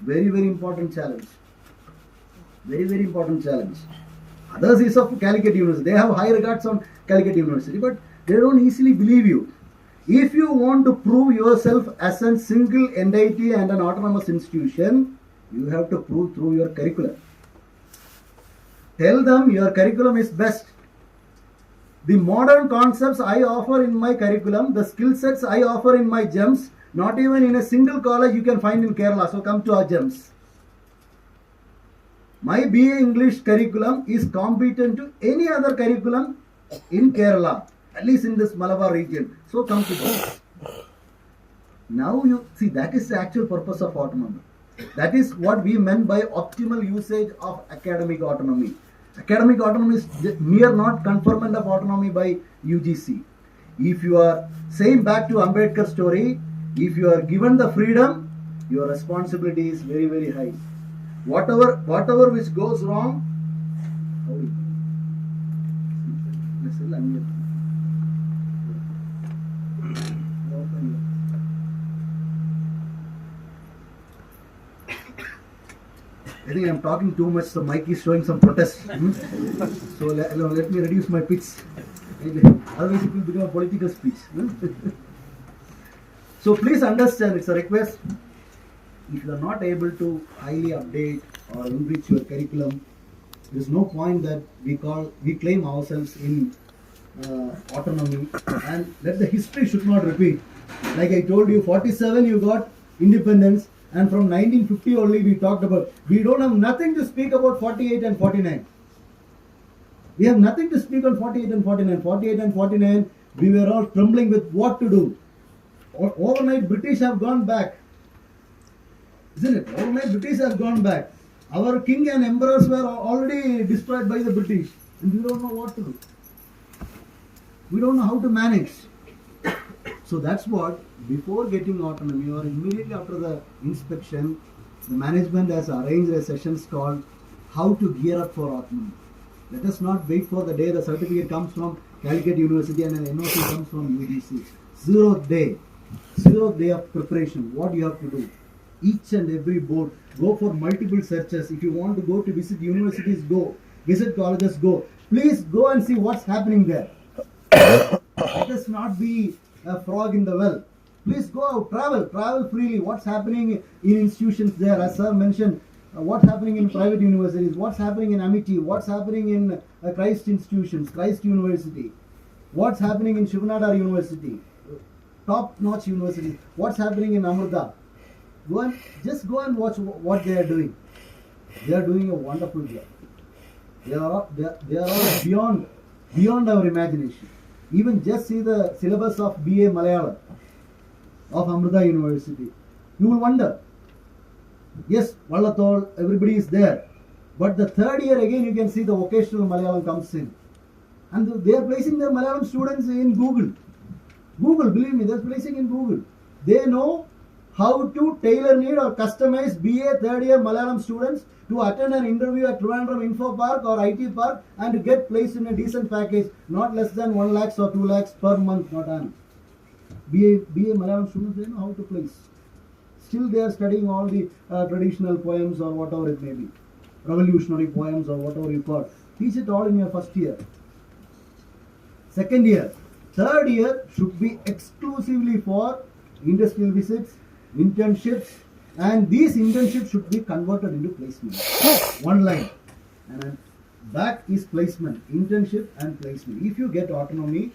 Very, very important challenge. Very, very important challenge. Others is of Calicut University. They have high regards on Calicut University, but they don't easily believe you. If you want to prove yourself as a single entity and an autonomous institution, You have to prove through your curriculum. Tell them your curriculum is best. The modern concepts I offer in my curriculum, the skill sets I offer in my GEMS, not even in a single college you can find in Kerala. So come to our GEMS. My BA English curriculum is competent to any other curriculum in Kerala, at least in this Malabar region. So come to this. Now you see, that is the actual purpose of autonomy. That is what we meant by optimal usage of academic autonomy. Academic autonomy is mere not conferment of autonomy by UGC. If you are saying back to Ambedkar story, if you are given the freedom, your responsibility is very, very high. Whatever which goes wrong, I think I am talking too much. The mic is showing some protest. So let me reduce my pitch. Otherwise, it will become a political speech. So please understand, it's a request. If you are not able to highly update or enrich your curriculum, there is no point that we claim ourselves in autonomy, and let the history should not repeat. Like I told you, 47 you got independence. And from 1950 only we talked about, we don't have nothing to speak about 48 and 49. We have nothing to speak on 48 and 49. 48 and 49, we were all trembling with what to do. Overnight British have gone back. Isn't it? Overnight British have gone back. Our king and emperors were already destroyed by the British. And we don't know what to do. We don't know how to manage. So that's what, before getting autonomy or immediately after the inspection, the management has arranged a sessions called How to Gear Up for Autonomy. Let us not wait for the day the certificate comes from Calicut University and an NOC comes from UGC. Zero day of preparation, what you have to do. Each and every board, go for multiple searches. If you want to go to visit universities, go. Visit colleges, go. Please go and see what's happening there. Let us not be a frog in the well. Please go out, travel freely. What's happening in institutions there? As sir mentioned, what's happening in private universities, what's happening in Amity, what's happening in Christ institutions, Christ University, what's happening in Shivanadar University, top-notch universities, what's happening in Amrita. Just go and watch what they are doing. They are doing a wonderful job. They are all beyond our imagination. Even just see the syllabus of BA Malayalam of Amrita University. You will wonder. Yes, Vallathol, everybody is there. But the third year again you can see the vocational Malayalam comes in. And they are placing their Malayalam students in Google. Google, believe me, they are placing in Google. They know how to tailor-made or customize BA third year Malayalam students to attend an interview at Trivandrum Info Park or IT Park and to get placed in a decent package, not less than 1 lakh or 2 lakhs per month, not annum. BA Malayalam students, they know how to place. Still they are studying all the traditional poems or whatever it may be, revolutionary poems or whatever you call. Teach it all in your first year. Second year. Third year should be exclusively for industrial visits, internships, and these internships should be converted into placement. One line. And then back is placement, internship and placement. If you get autonomy,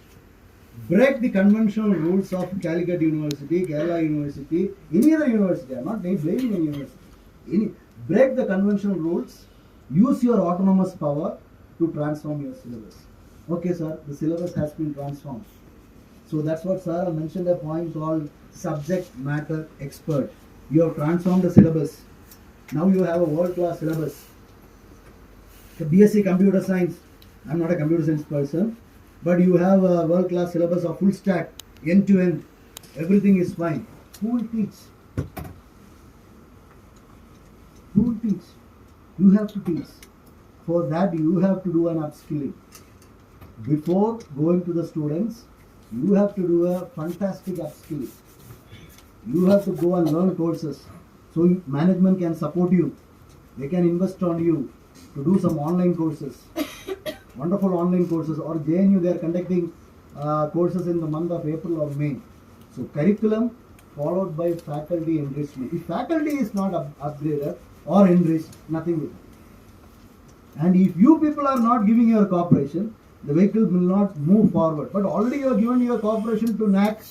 break the conventional rules of Calicut University, Kerala University, any other university. I am not blaming any university. Break the conventional rules, use your autonomous power to transform your syllabus. Okay, sir, the syllabus has been transformed. So that's what sir mentioned a point called subject matter expert. You have transformed the syllabus. Now you have a world-class syllabus. The BSc Computer Science, I am not a computer science person, but you have a world-class syllabus of full stack, end-to-end. Everything is fine. Who will teach? Who will teach? You have to teach. For that, you have to do an upskilling. Before going to the students, you have to do a fantastic upskilling. You have to go and learn courses. So management can support you. They can invest on you to do some online courses. Wonderful online courses. Or JNU, they are conducting courses in the month of April or May. So curriculum followed by faculty enrichment. If faculty is not upgraded, or enriched, nothing will happen. And if you people are not giving your cooperation, the vehicle will not move forward. But already you have given your cooperation to NAC,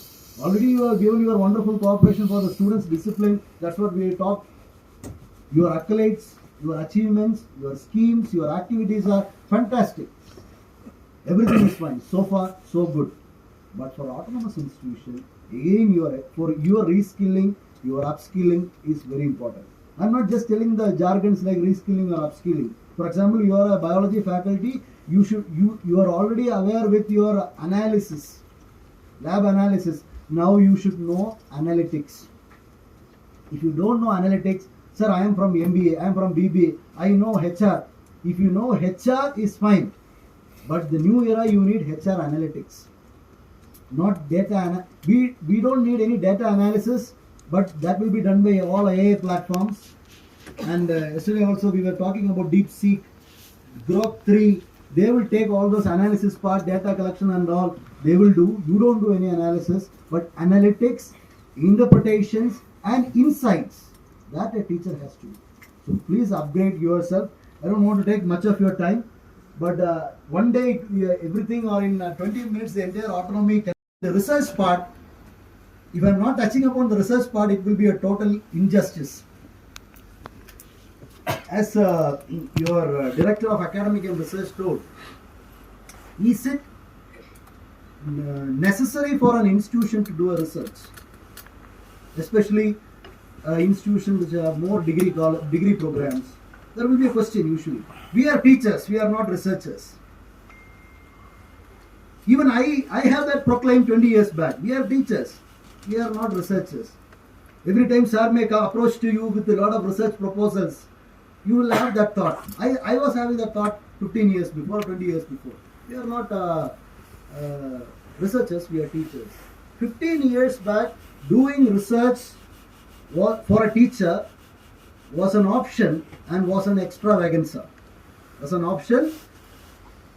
already you have given your wonderful cooperation for the students' discipline. That's what we talk. Your accolades, your achievements, your schemes, your activities are fantastic. Everything is fine. So far, so good. But for autonomous institution, again, for your reskilling, your upskilling is very important. I'm not just telling the jargons like reskilling or upskilling. For example, you are a biology faculty. You are already aware with your analysis, lab analysis. Now you should know analytics. If you don't know analytics, sir, I am from MBA, I am from BBA, I know HR. If you know HR is fine, but the new era you need HR analytics, not data. We don't need any data analysis, but that will be done by all AI platforms. And yesterday also we were talking about DeepSeek, Grok 3. They will take all those analysis part, data collection and all. They will do. You don't do any analysis, but analytics, interpretations and insights, that a teacher has to do. So please upgrade yourself. I don't want to take much of your time, but one day everything, or in 20 minutes the entire autonomy. The research part, if I am not touching upon the research part, it will be a total injustice. As your Director of Academic and Research told, is it necessary for an institution to do a research? Especially institutions which have more degree programs. There will be a question usually. We are teachers, we are not researchers. Even I have that proclaimed 20 years back. We are teachers, we are not researchers. Every time sir may approach to you with a lot of research proposals, you will have that thought. I was having that thought 15 years before, 20 years before. We are not researchers, we are teachers. 15 years back, doing research for a teacher was an option and was an extravaganza. Was an option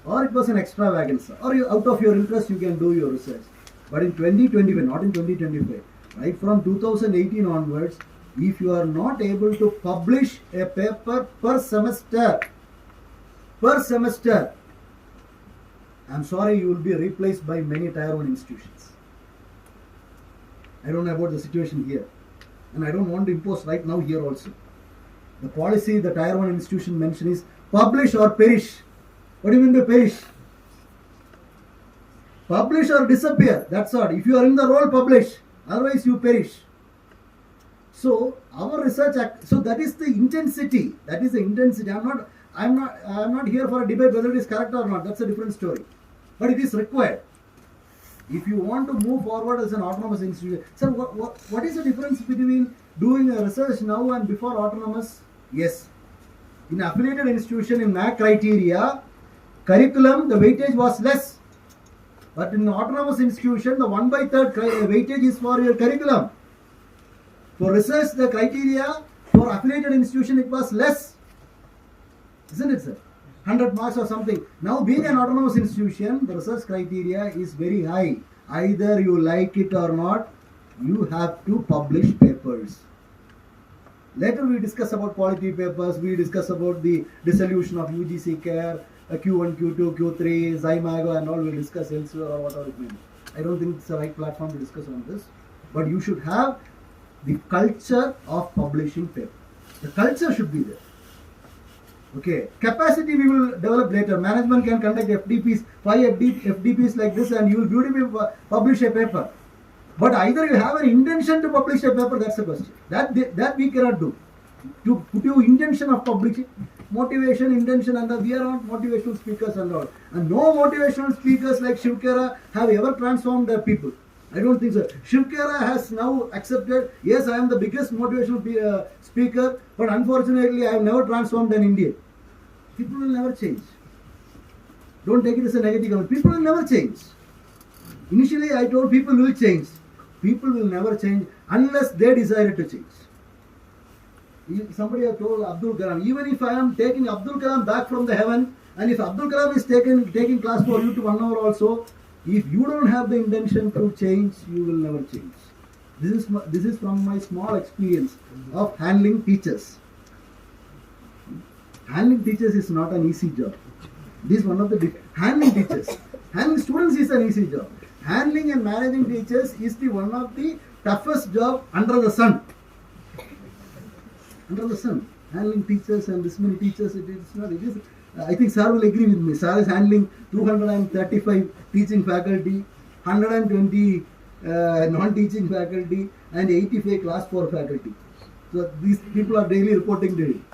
or it was an extravaganza. Or you, out of your interest you can do your research. But in 2025, not in 2025, right from 2018 onwards, if you are not able to publish a paper per semester, I'm sorry, you will be replaced by many tier 1 institutions. I don't know about the situation here, and I don't want to impose right now here also. The policy the tier 1 institution mentioned is publish or perish. What do you mean by perish? Publish or disappear. That's all. If you are in the role, publish. Otherwise, you perish. So our research, so that is the intensity. That is the intensity. I'm not here for a debate whether it is correct or not. That's a different story. But it is required. If you want to move forward as an autonomous institution, sir, what is the difference between doing a research now and before autonomous? Yes. In affiliated institution, in MAC criteria, curriculum, the weightage was less. But in autonomous institution, the 1/3 weightage is for your curriculum. For research, the criteria for affiliated institution, it was less. Isn't it, sir? 100 marks or something. Now, being an autonomous institution, the research criteria is very high. Either you like it or not, you have to publish papers. Later we discuss about quality papers, we discuss about the dissolution of UGC care, Q1, Q2, Q3, Zymago and all we'll discuss elsewhere or whatever it may be. I don't think it's the right platform to discuss on this. But you should have the culture of publishing paper. The culture should be there. Okay, capacity we will develop later. Management can conduct FDPs, 5 FDPs like this and you will beautifully publish a paper. But either you have an intention to publish a paper, that's the question. That we cannot do. To put your intention of publishing, motivation, intention, and we are not motivational speakers and all. And no motivational speakers like Shivkera have ever transformed their people. I don't think so. Shivkera has now accepted, yes, I am the biggest motivational speaker, but unfortunately I have never transformed an Indian. People will never change. Don't take it as a negative comment. People will never change. Initially I told people will change. People will never change unless they desire to change. Somebody have told Abdul Kalam, even if I am taking Abdul Kalam back from the heaven, and if Abdul Kalam is taking class for you to 1 hour also, if you don't have the intention to change, you will never change. This is from my small experience of handling teachers. handling teachers is not an easy job. This is one of the handling teachers. Handling students is an easy job. Handling and managing teachers is the one of the toughest job under the sun. Under the sun. Handling teachers and this many teachers, it is not. It is. I think Sir will agree with me. Sir is handling 235 teaching faculty, 120 non-teaching faculty, and 85 class 4 faculty. So these people are daily reporting to him.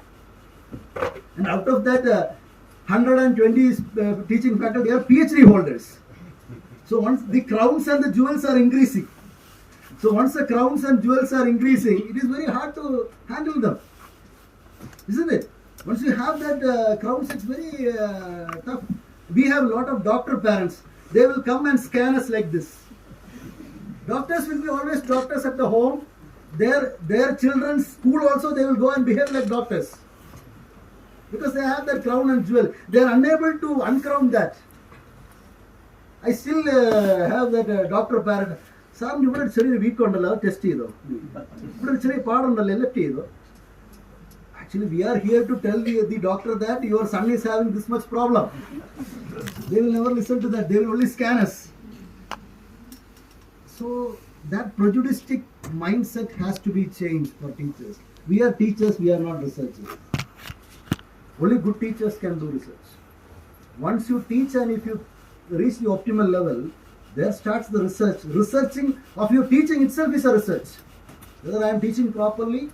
And out of that, 120 teaching faculty are PhD holders. So once the crowns and the jewels are increasing, it is very hard to handle them, isn't it? Once you have that crowns, it's very tough. We have a lot of doctor parents. They will come and scan us like this. Doctors will be always doctors at the home. Their children's school also, they will go and behave like doctors. Because they have that crown and jewel. They are unable to uncrown that. I still have that doctor parent. Sam, you would say week on the test. Actually, we are here to tell the doctor that your son is having this much problem. They will never listen to that. They will only scan us. So that prejudiced mindset has to be changed for teachers. We are teachers, we are not researchers. Only good teachers can do research. Once you teach and if you reach the optimal level, there starts the research. Researching of your teaching itself is a research. Whether I am teaching properly,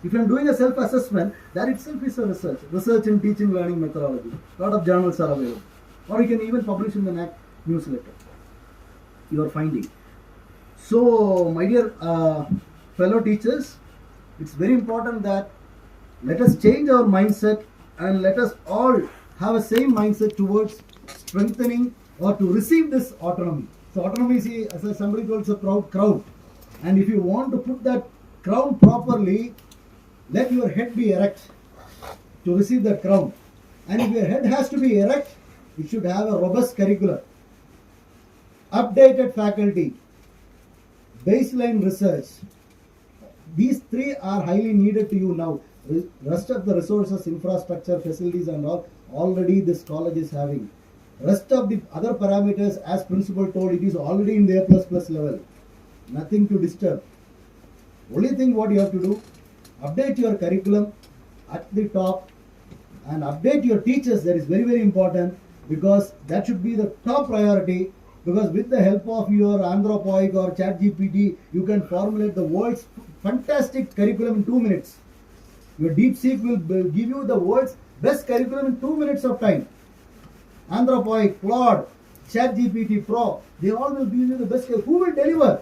if I am doing a self-assessment, that itself is a research. Research in teaching learning methodology. A lot of journals are available. Or you can even publish in the NAC newsletter your finding. So, my dear fellow teachers, it's very important that let us change our mindset and let us all have a same mindset towards strengthening or to receive this autonomy. So autonomy is, as somebody calls a proud crowd. And if you want to put that crown properly, let your head be erect to receive that crown. And if your head has to be erect, it should have a robust curriculum, updated faculty, baseline research. These three are highly needed to you now. Rest of the resources, infrastructure, facilities and all, already this college is having. Rest of the other parameters, as principal told, it is already in the A++ level. Nothing to disturb. Only thing what you have to do, update your curriculum at the top and update your teachers. That is very, very important, because that should be the top priority. Because with the help of your Anthropoic or ChatGPT, you can formulate the world's fantastic curriculum in 2 minutes. Your DeepSeek will give you the world's best curriculum in 2 minutes of time. Anthropoic, Claude, ChatGPT Pro, they all will give you the best. Who will deliver?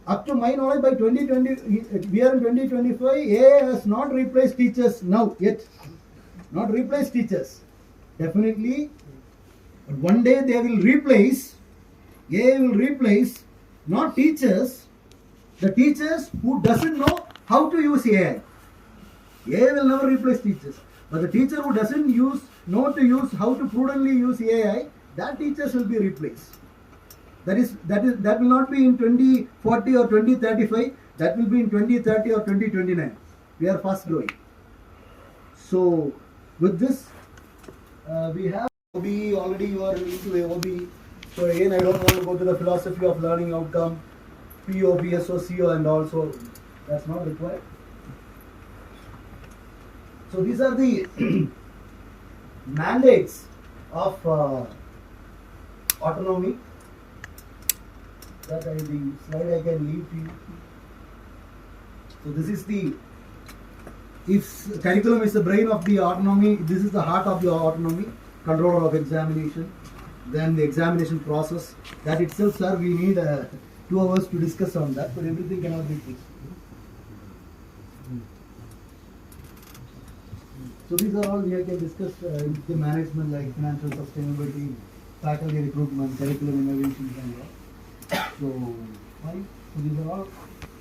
Up to my knowledge, by 2020, we are in 2025, AI has not replaced teachers now yet. Not replaced teachers. Definitely, but one day they will replace, AI will replace not teachers, the teachers who doesn't know how to use AI. AI will never replace teachers. But the teacher who doesn't know how to prudently use AI, that teachers will be replaced. That will not be in 2040 or 2035. That will be in 2030 or 2029. We are fast growing. So with this, we have OBE. Already you are into OBE. So again, I don't want to go to the philosophy of learning outcome, PO, PSO, CO, and also that's not required. So these are the mandates of autonomy. That the slide I can leave to you. So this is the, if curriculum is the brain of the autonomy, this is the heart of the autonomy, controller of examination, then the examination process. That itself, sir, we need 2 hours to discuss on that, but everything cannot be fixed. So these are all we can discuss the management, like financial sustainability, faculty recruitment, curriculum innovations and all. So, fine. So these are all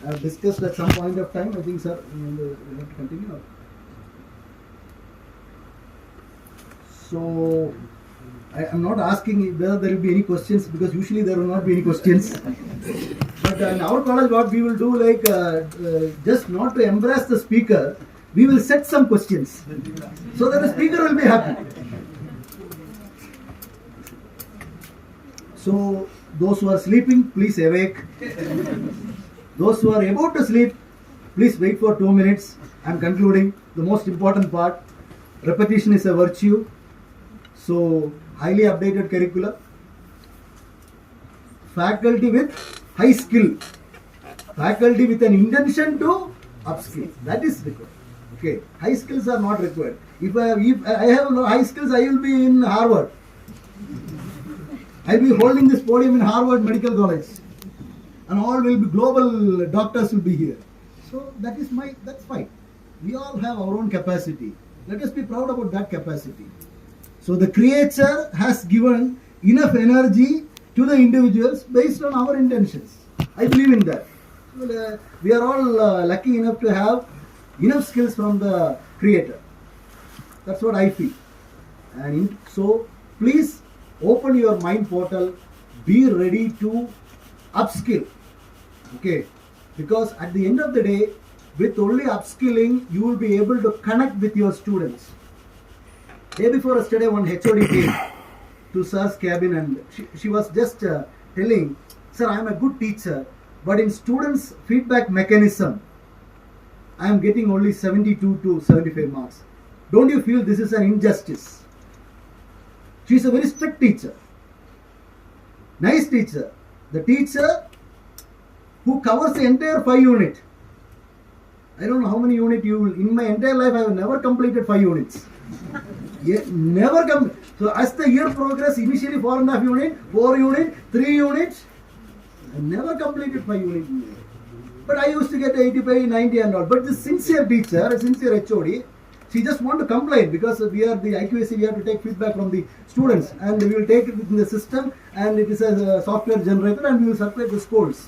I have discussed at some point of time. I think, sir, we have to continue. So I am not asking whether there will be any questions, because usually there will not be any questions. But in our college, what we will do, like just not to embarrass the speaker, we will set some questions so that the speaker will be happy. So those who are sleeping, please awake. Those who are about to sleep, please wait for 2 minutes. I am concluding the most important part. Repetition is a virtue. So highly updated curriculum. Faculty with high skill. Faculty with an intention to upskill. That is required. Okay, high skills are not required. If I have no high skills, I will be in Harvard. I will be holding this podium in Harvard Medical College, and all will be global doctors will be here. So that's fine. We all have our own capacity. Let us be proud about that capacity. So the Creator has given enough energy to the individuals based on our intentions. I believe in that. So, we are all lucky enough to have enough skills from the Creator. That's what I feel. And so please open your mind portal. Be ready to upskill. Okay, because at the end of the day, with only upskilling, you will be able to connect with your students. Day before yesterday, one HOD came to Sir's cabin and she was just telling, "Sir, I am a good teacher, but in students' feedback mechanism, I am getting only 72 to 75 marks. Don't you feel this is an injustice?" She is a very strict teacher. Nice teacher. The teacher who covers the entire 5 unit. I don't know how many units you will. In my entire life, I have never completed 5 units. Yeah, never come. So as the year progress, initially 4.5 units, 4 units, 3 units. I never completed 5 units. But I used to get 85, 90 and all. But this sincere teacher, a sincere HOD, she just want to complain because we are the IQAC, we have to take feedback from the students and we will take it within the system and it is a software generator and we will circulate the scores.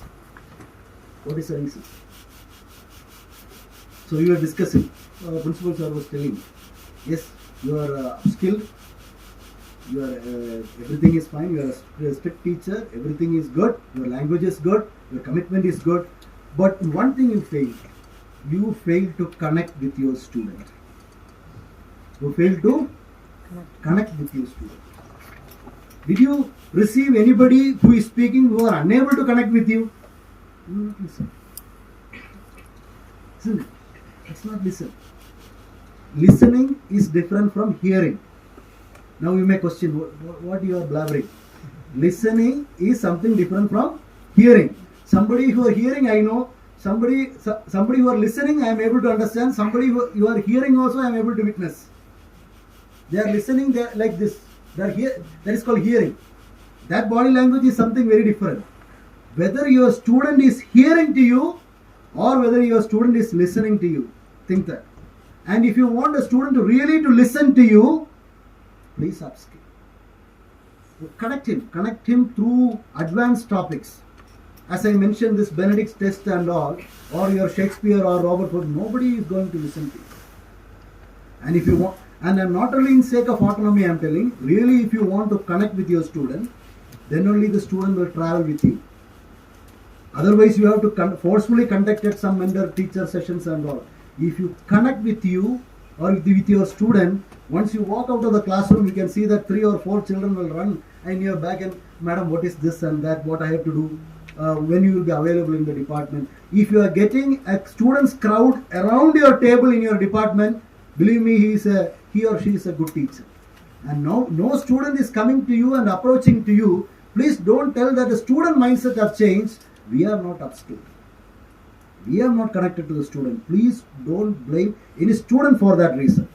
What is the reason? So we were discussing, Principal Sir was telling, yes, you are skilled, you are, everything is fine, you are a strict teacher, everything is good, your language is good, your commitment is good, but one thing you fail to connect with your student. You fail to connect with your student. Did you receive anybody who is speaking who are unable to connect with you? Do not listen. Isn't it? Let's not listen. Listening is different from hearing. Now you may question what you are blabbering. Listening is something different from hearing. Somebody who are hearing, I know. Somebody who are listening, I am able to understand. Somebody who you are hearing also, I am able to witness. They are listening, they are like this. They are here. That is called hearing. That body language is something very different. Whether your student is hearing to you or whether your student is listening to you, think that. And if you want a student to really to listen to you, please upskill. Connect him through advanced topics. As I mentioned, this Benedict's test and all, or your Shakespeare or Robert Ford, nobody is going to listen to you. And if you want, and I'm not only in sake of autonomy, I'm telling, really if you want to connect with your student, then only the student will travel with you. Otherwise, you have to forcefully conduct at some mentor-teacher sessions and all. If you connect with you or with your student, once you walk out of the classroom, you can see that 3 or 4 children will run in your back and, "Madam, what is this and that? What I have to do?" When you will be available in the department. If you are getting a students crowd around your table in your department, believe me, he or she is a good teacher. And no student is coming to you and approaching to you. Please don't tell that the student mindset have changed. We are not upskilled. We are not connected to the student. Please don't blame any student for that reason.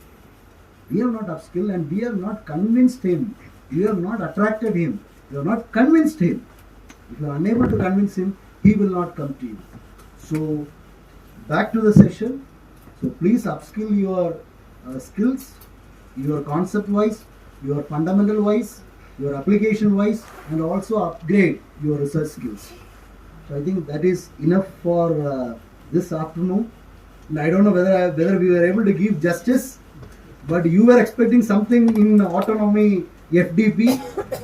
We are not upskilled and we have not convinced him. We have not attracted him. We have not convinced him. If you are unable to convince him, he will not come to you. So, back to the session. So, please upskill your skills, your concept wise, your fundamental wise, your application wise, and also upgrade your research skills. So, I think that is enough for this afternoon. And I don't know whether we were able to give justice, but you were expecting something in autonomy FDP,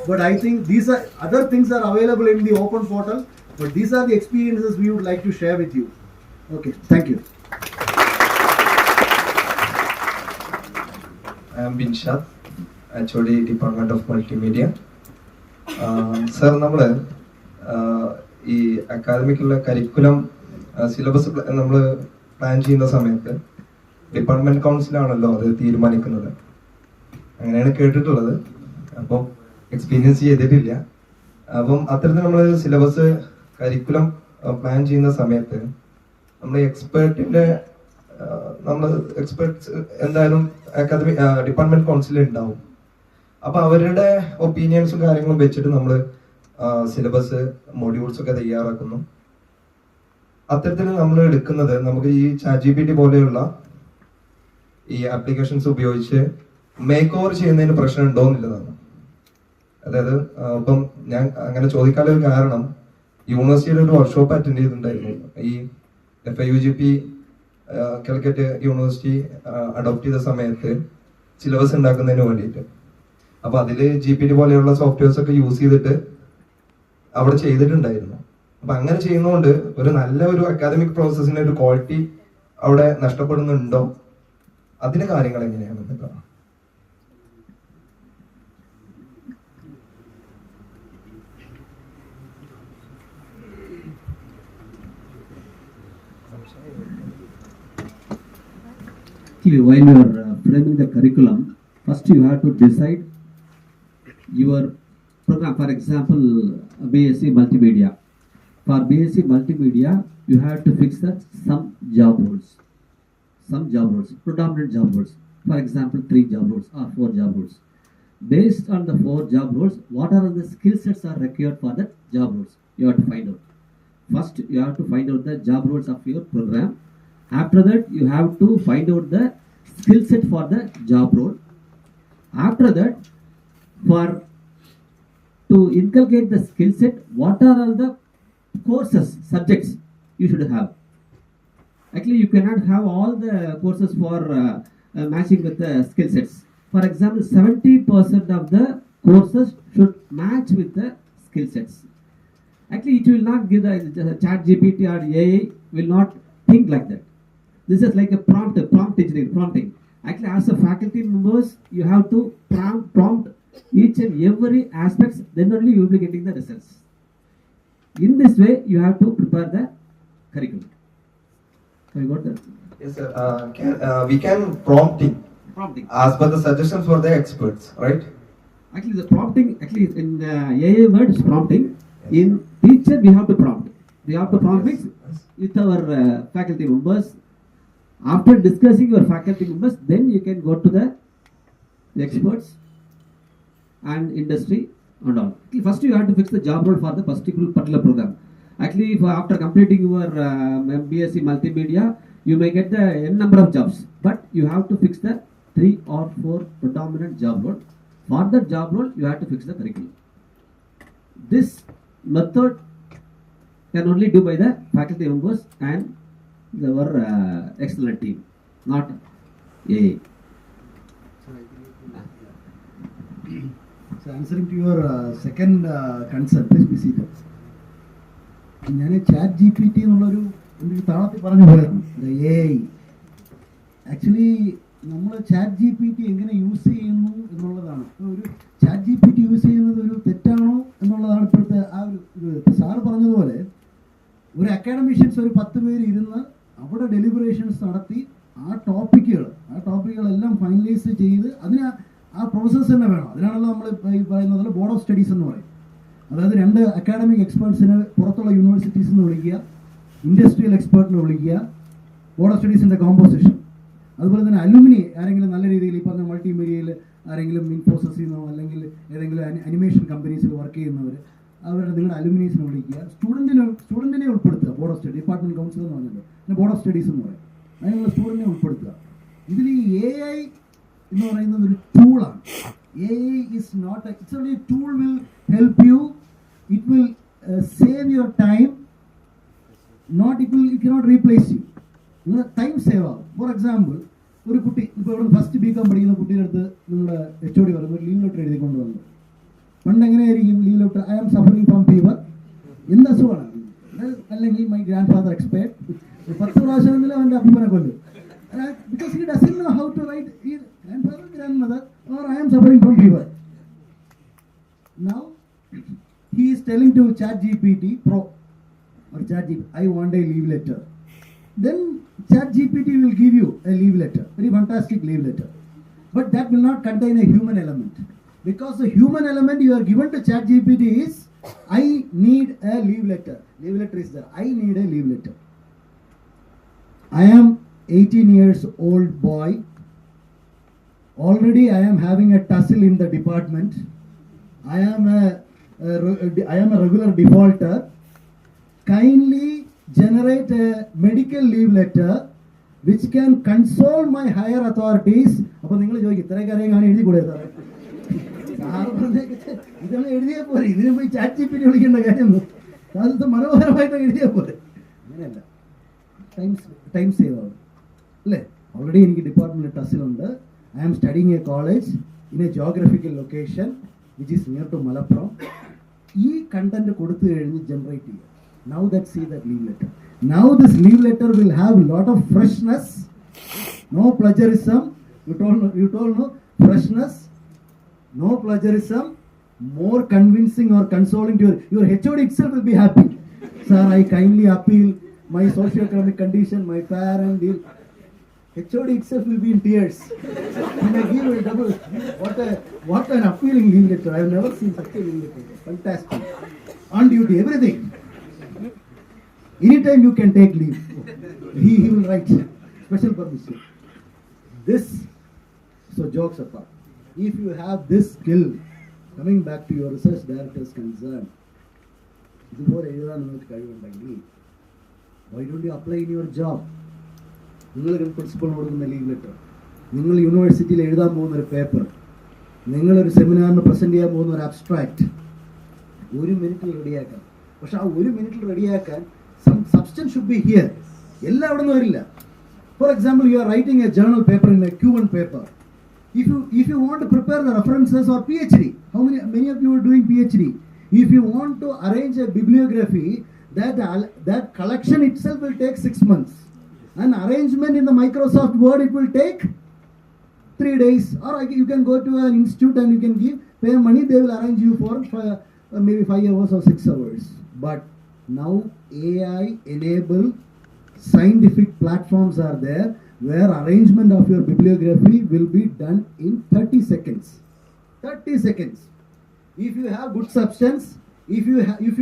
but I think these are other things are available in the open portal, but these are the experiences we would like to share with you. Okay, thank you. I am Binshad, HOD Department of Multimedia. Sir, നമ്മൾ ഈ അക്കാദമിക്കുള്ള curriculum syllabus നമ്മൾ plan ചെയ്യുന്ന സമയത്ത് department കൗൺസിലാണല്ലോ അത് തീരുമാനിക്കുന്നത്. അങ്ങനെയാണ് കേട്ടിട്ടുള്ളത്. അപ്പം എക്സ്പീരിയൻസ് ചെയ്തിട്ടില്ല. അപ്പം അത്തരത്തിൽ നമ്മൾ സിലബസ് കരിക്കുലം പ്ലാൻ ചെയ്യുന്ന സമയത്ത് നമ്മൾ എക്സ്പെർട്സ് എന്തായാലും അക്കാദമിക് ഡിപ്പാർട്ട്മെന്റ് കൗൺസിലിൽ ഉണ്ടാവും. അപ്പൊ അവരുടെ ഒപ്പീനിയൻസും കാര്യങ്ങളും വെച്ചിട്ട് നമ്മൾ സിലബസ് മൊഡ്യൂൾസ് ഒക്കെ തയ്യാറാക്കുന്നു. അത്തരത്തിൽ നമ്മൾ എടുക്കുന്നത് നമുക്ക് ഈ ChatGPT പോലെയുള്ള ഈ ആപ്ലിക്കേഷൻസ് ഉപയോഗിച്ച് മേക്ക് ഓവർ ചെയ്യുന്നതിന് പ്രശ്നം ഉണ്ടോ എന്നുള്ളതാണ്. അതായത് ഇപ്പം ഞാൻ അങ്ങനെ ചോദിക്കാനുള്ള ഒരു കാരണം, യൂണിവേഴ്സിറ്റിയിൽ ഒരു വർക്ക്ഷോപ്പ് അറ്റൻഡ് ചെയ്തിട്ടുണ്ടായിരുന്നു. ഈ FIUGP കാലിക്കറ്റ് യൂണിവേഴ്സിറ്റി അഡോപ്റ്റ് ചെയ്ത സമയത്ത് സിലബസ് ഉണ്ടാക്കുന്നതിന് വേണ്ടിയിട്ട്. അപ്പൊ അതില് GPT പോലെയുള്ള സോഫ്റ്റ്വെയർസ് ഒക്കെ യൂസ് ചെയ്തിട്ട് അവിടെ ചെയ്തിട്ടുണ്ടായിരുന്നു. അപ്പൊ അങ്ങനെ ചെയ്യുന്നതുകൊണ്ട് ഒരു നല്ല ഒരു അക്കാദമിക് പ്രോസസ്സിന്റെ ഒരു ക്വാളിറ്റി അവിടെ നഷ്ടപ്പെടുന്നുണ്ടോ, അതിന്റെ കാര്യങ്ങൾ എങ്ങനെയാണെന്നൊക്കെ. While you are framing the curriculum, first you have to decide your program. For example, BSc Multimedia. For BSc Multimedia, you have to fix some job roles, predominant job roles. For example, 3 job roles or 4 job roles. Based on the 4 job roles, what are the skill sets are required for that job roles? You have to find out. First, you have to find out the job roles of your program. After that, you have to find out the skill set for the job role. After that, to inculcate the skill set, what are all the courses, subjects you should have? Actually, you cannot have all the courses for matching with the skill sets. For example, 70% of the courses should match with the skill sets. Actually, it will not give the ChatGPT or AI will not think like that. This is like a prompt engineering, prompting. Actually, as a faculty members, you have to prompt each and every aspects, then only you will be getting the results. In this way, you have to prepare the curriculum. Have you got that? Yes, sir. We can prompting as per the suggestions for the experts, right? Actually, the prompting, in the AI word is prompting. Yes. In teacher, we have to prompt. We have to prompt Yes. with our faculty members. After discussing your faculty members, then you can go to the experts and industry and all. First, you have to fix the job role for the particular program. Actually, after completing your BSc Multimedia, you may get the n number of jobs, but you have to fix the 3 or 4 predominant job role. For that job role, you have to fix the curriculum. This method can only do by the faculty members and our external team, not AA. So answering to your second concern, please be seated. ഞാൻ ChatGPT എന്നുള്ളൊരു താളത്തിൽ പറഞ്ഞു പോയിരുന്നു. AI actually നമ്മൾ ChatGPT എങ്ങനെ use ചെയ്യുന്നു എന്നുള്ളതാണ്. ഒരു ChatGPT യൂസ് ചെയ്യുന്നത് ഒരു തെറ്റാണോ എന്നുള്ളതാണ് ഇപ്പോഴത്തെ ആ ഒരു സാറ് പറഞ്ഞതുപോലെ ഒരു അക്കാഡമിഷ്യൻസ് ഒരു 10 പേര് ഇരുന്ന് അവിടെ ഡെലിബറേഷൻസ് നടത്തി ആ ടോപ്പിക്കുകളെല്ലാം ഫൈനലൈസ് ചെയ്ത് അതിന് ആ പ്രോസസ്സ് തന്നെ വേണം. അതിനാണല്ലോ നമ്മൾ ഈ പറയുന്നത് ബോർഡ് ഓഫ് സ്റ്റഡീസ് എന്ന് പറയും. അതായത് 2 അക്കാഡമിക് എക്സ്പേർട്സിനെ പുറത്തുള്ള യൂണിവേഴ്സിറ്റീസിൽ നിന്ന് വിളിക്കുക, ഇൻഡസ്ട്രിയൽ എക്സ്പേർട്ടിനെ വിളിക്കുക, ബോർഡ് ഓഫ് സ്റ്റഡീസിൻ്റെ കോമ്പോസിഷൻ. അതുപോലെ തന്നെ അലുമിനി ആരെങ്കിലും നല്ല രീതിയിൽ ഈ പറഞ്ഞ മൾട്ടിമീഡിയയിൽ ആരെങ്കിലും ഇൻഫോസിസിൽ നിന്നോ അല്ലെങ്കിൽ ഏതെങ്കിലും അനിമേഷൻ കമ്പനീസിൽ വർക്ക് ചെയ്യുന്നവർ, അവരുടെ നിങ്ങളുടെ അലുമിനീസിനെ വിളിക്കുക, സ്റ്റുഡൻറ്റിനെ ഉൾപ്പെടുത്തുക. Board of study department council എന്ന് പറഞ്ഞല്ലോ, പിന്നെ ബോർഡ് ഓഫ് സ്റ്റഡീസ് എന്ന് പറയും. അതിന് നിങ്ങൾ സ്റ്റുഡൻറ്റിനെ ഉൾപ്പെടുത്തുക. ഇതിൽ ഈ AI എന്ന് പറയുന്നത് ഒരു ടൂളാണ്. AI is not it's only a tool will help you. It will save your time. It cannot replace you. നിങ്ങളുടെ ടൈം സേവ് ആകും. ഫോർ എക്സാമ്പിൾ, ഒരു കുട്ടി ഇപ്പോൾ ഇവിടെ ഫസ്റ്റ് BCom പഠിക്കുന്ന കുട്ടിയുടെ അടുത്ത് നിങ്ങളുടെ HOD പറയുമ്പോൾ ലീവ് ലെറ്റർ എഴുതി കൊണ്ടുവന്നു. പണ്ട് എങ്ങനെയായിരിക്കും leave letter? I am suffering from fever, എന്ത് അസുഖമാണ്, അല്ലെങ്കിൽ മൈ ഗ്രാൻഡ് ഫാദർ എക്സ്പയർഡ്. 10 പ്രാവശ്യമെങ്കിലും അവൻ്റെ അഭിമാനം കൊല്ലും. Because he doesn't know how to write. grandfather, grandmother, or I am suffering from fever. Now, he is telling to ChatGPT Pro or ChatGPT, I want a leave letter. Then ChatGPT will give you a leave letter, very fantastic leave letter. But that will not contain a human element. Because the human element you are given to ChatGPT is, I need a leave letter. Leave letter is there. I need a leave letter. I am 18 years old boy. Already I am having a tussle in the department. I am a regular defaulter. Kindly generate a medical leave letter which can console my higher authorities. അപ്പോൾ നിങ്ങൾ ചോദിക്കും ഇത്രയും കാര്യം ഞാൻ എഴുതി കൂടെ സാറേ? Sir ഇതാണ് എഴുതിയാൽ പോലെ, ഇതിനെ പോയി ChatGPT വിളിക്കേണ്ട കാര്യമൊന്നും. അത് മനോഹരമായിട്ട് എഴുതിയാൽ പോലെ. അങ്ങനെയല്ല, ടൈം സേവ് ആവും അല്ലേ? ഓൾറെഡി എനിക്ക് department ടസിലുണ്ട്. I am studying a college in a geographical location which is near to Malappuram. ഈ കണ്ടന്റ് കൊടുത്തു കഴിഞ്ഞ് ജനറേറ്റ് ചെയ്യുക. Now let's see that leave letter. Now this leave letter will have a lot of freshness, no plagiarism. You told no freshness, no plagiarism, more convincing or consoling to your HOD itself will be happy. Sir, I kindly appeal my socio-economic condition, my parent deal. HOD itself will be in tears. And I give a double. What an appealing leave letter. I have never seen such a leave letter. Fantastic. On duty, everything. Anytime you can take leave. He will write special permission. This, so jokes apart. If you have this skill, coming back to your research director's concern, why don't you apply in your job? നിങ്ങളൊരു principal കൊടുക്കുന്ന leave letter, നിങ്ങൾ യൂണിവേഴ്സിറ്റിയിൽ എഴുതാൻ പോകുന്ന ഒരു paper, നിങ്ങളൊരു സെമിനാറിന് present ചെയ്യാൻ പോകുന്ന ഒരു അബ്സ്ട്രാക്ട് 1 മിനിറ്റിൽ റെഡിയാക്കാം. പക്ഷെ ആ 1 മിനിറ്റിൽ റെഡിയാക്കാൻ സബ്സ്റ്റൻസ് ഷുഡ് ബി ഹിയർ. എല്ലാം അവിടെ നിന്ന് വരില്ല. For example, you are writing A journal paper in A Q1 paper. If you want to prepare the references or PhD, many of you are doing PhD. If you want to arrange a bibliography, that collection itself will take 6 months. An arrangement in the Microsoft Word, it will take 3 days. Or you can go to an institute and you can pay money, they will arrange you for maybe 5 hours or 6 hours. But now AI enabled scientific platforms are there where arrangement of your bibliography will be done in 30 seconds. 30 seconds. If you have good substance, if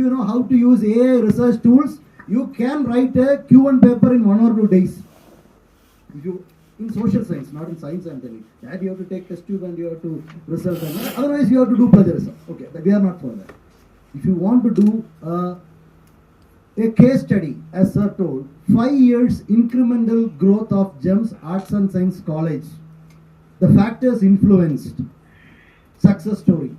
you know how to use AI research tools, you can write a Q1 paper in 1 or 2 days. If you in social science, not in science, I'm telling you. That you have to take test tube and you have to research. Otherwise, you have to do plagiarism. Okay, but we are not for that. If you want to do a case study, as sir told, 5 years incremental growth of GEMS Arts and Science College, the factors influenced, success story.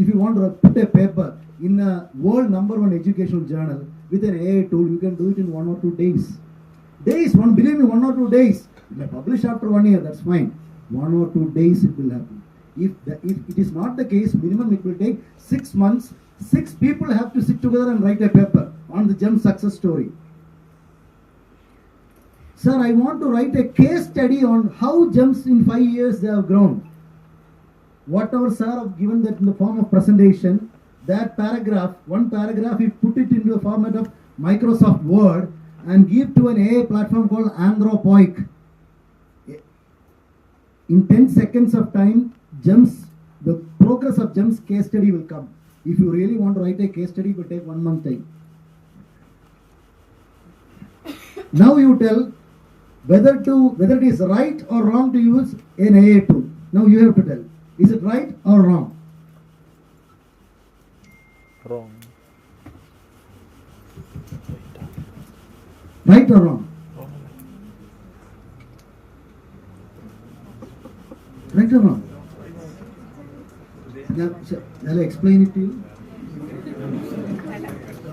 If you want to put a paper in a world #1 educational journal with an AI tool, you can do it in 1 or 2 days. Believe me, 1 or 2 days. You may publish after 1 year, that's fine. 1 or 2 days it will happen. If it is not the case, minimum it will take 6 months. 6 people have to sit together and write a paper on the GEM success story. Sir, I want to write a case study on how GEMS in 5 years they have grown. Whatever sir have given that in the form of presentation, that paragraph, one paragraph, you put it into the format of Microsoft Word and give to an AI platform called Anthropoic. In 10 seconds of time, GEMS, the progress of GEMS case study will come. If you really want to write a case study, it will take 1 month time. Now you tell whether it is right or wrong to use an AI tool. Now you have to tell, is it right or wrong? Wrong. Right or wrong? Right or wrong? Shall I explain it to you?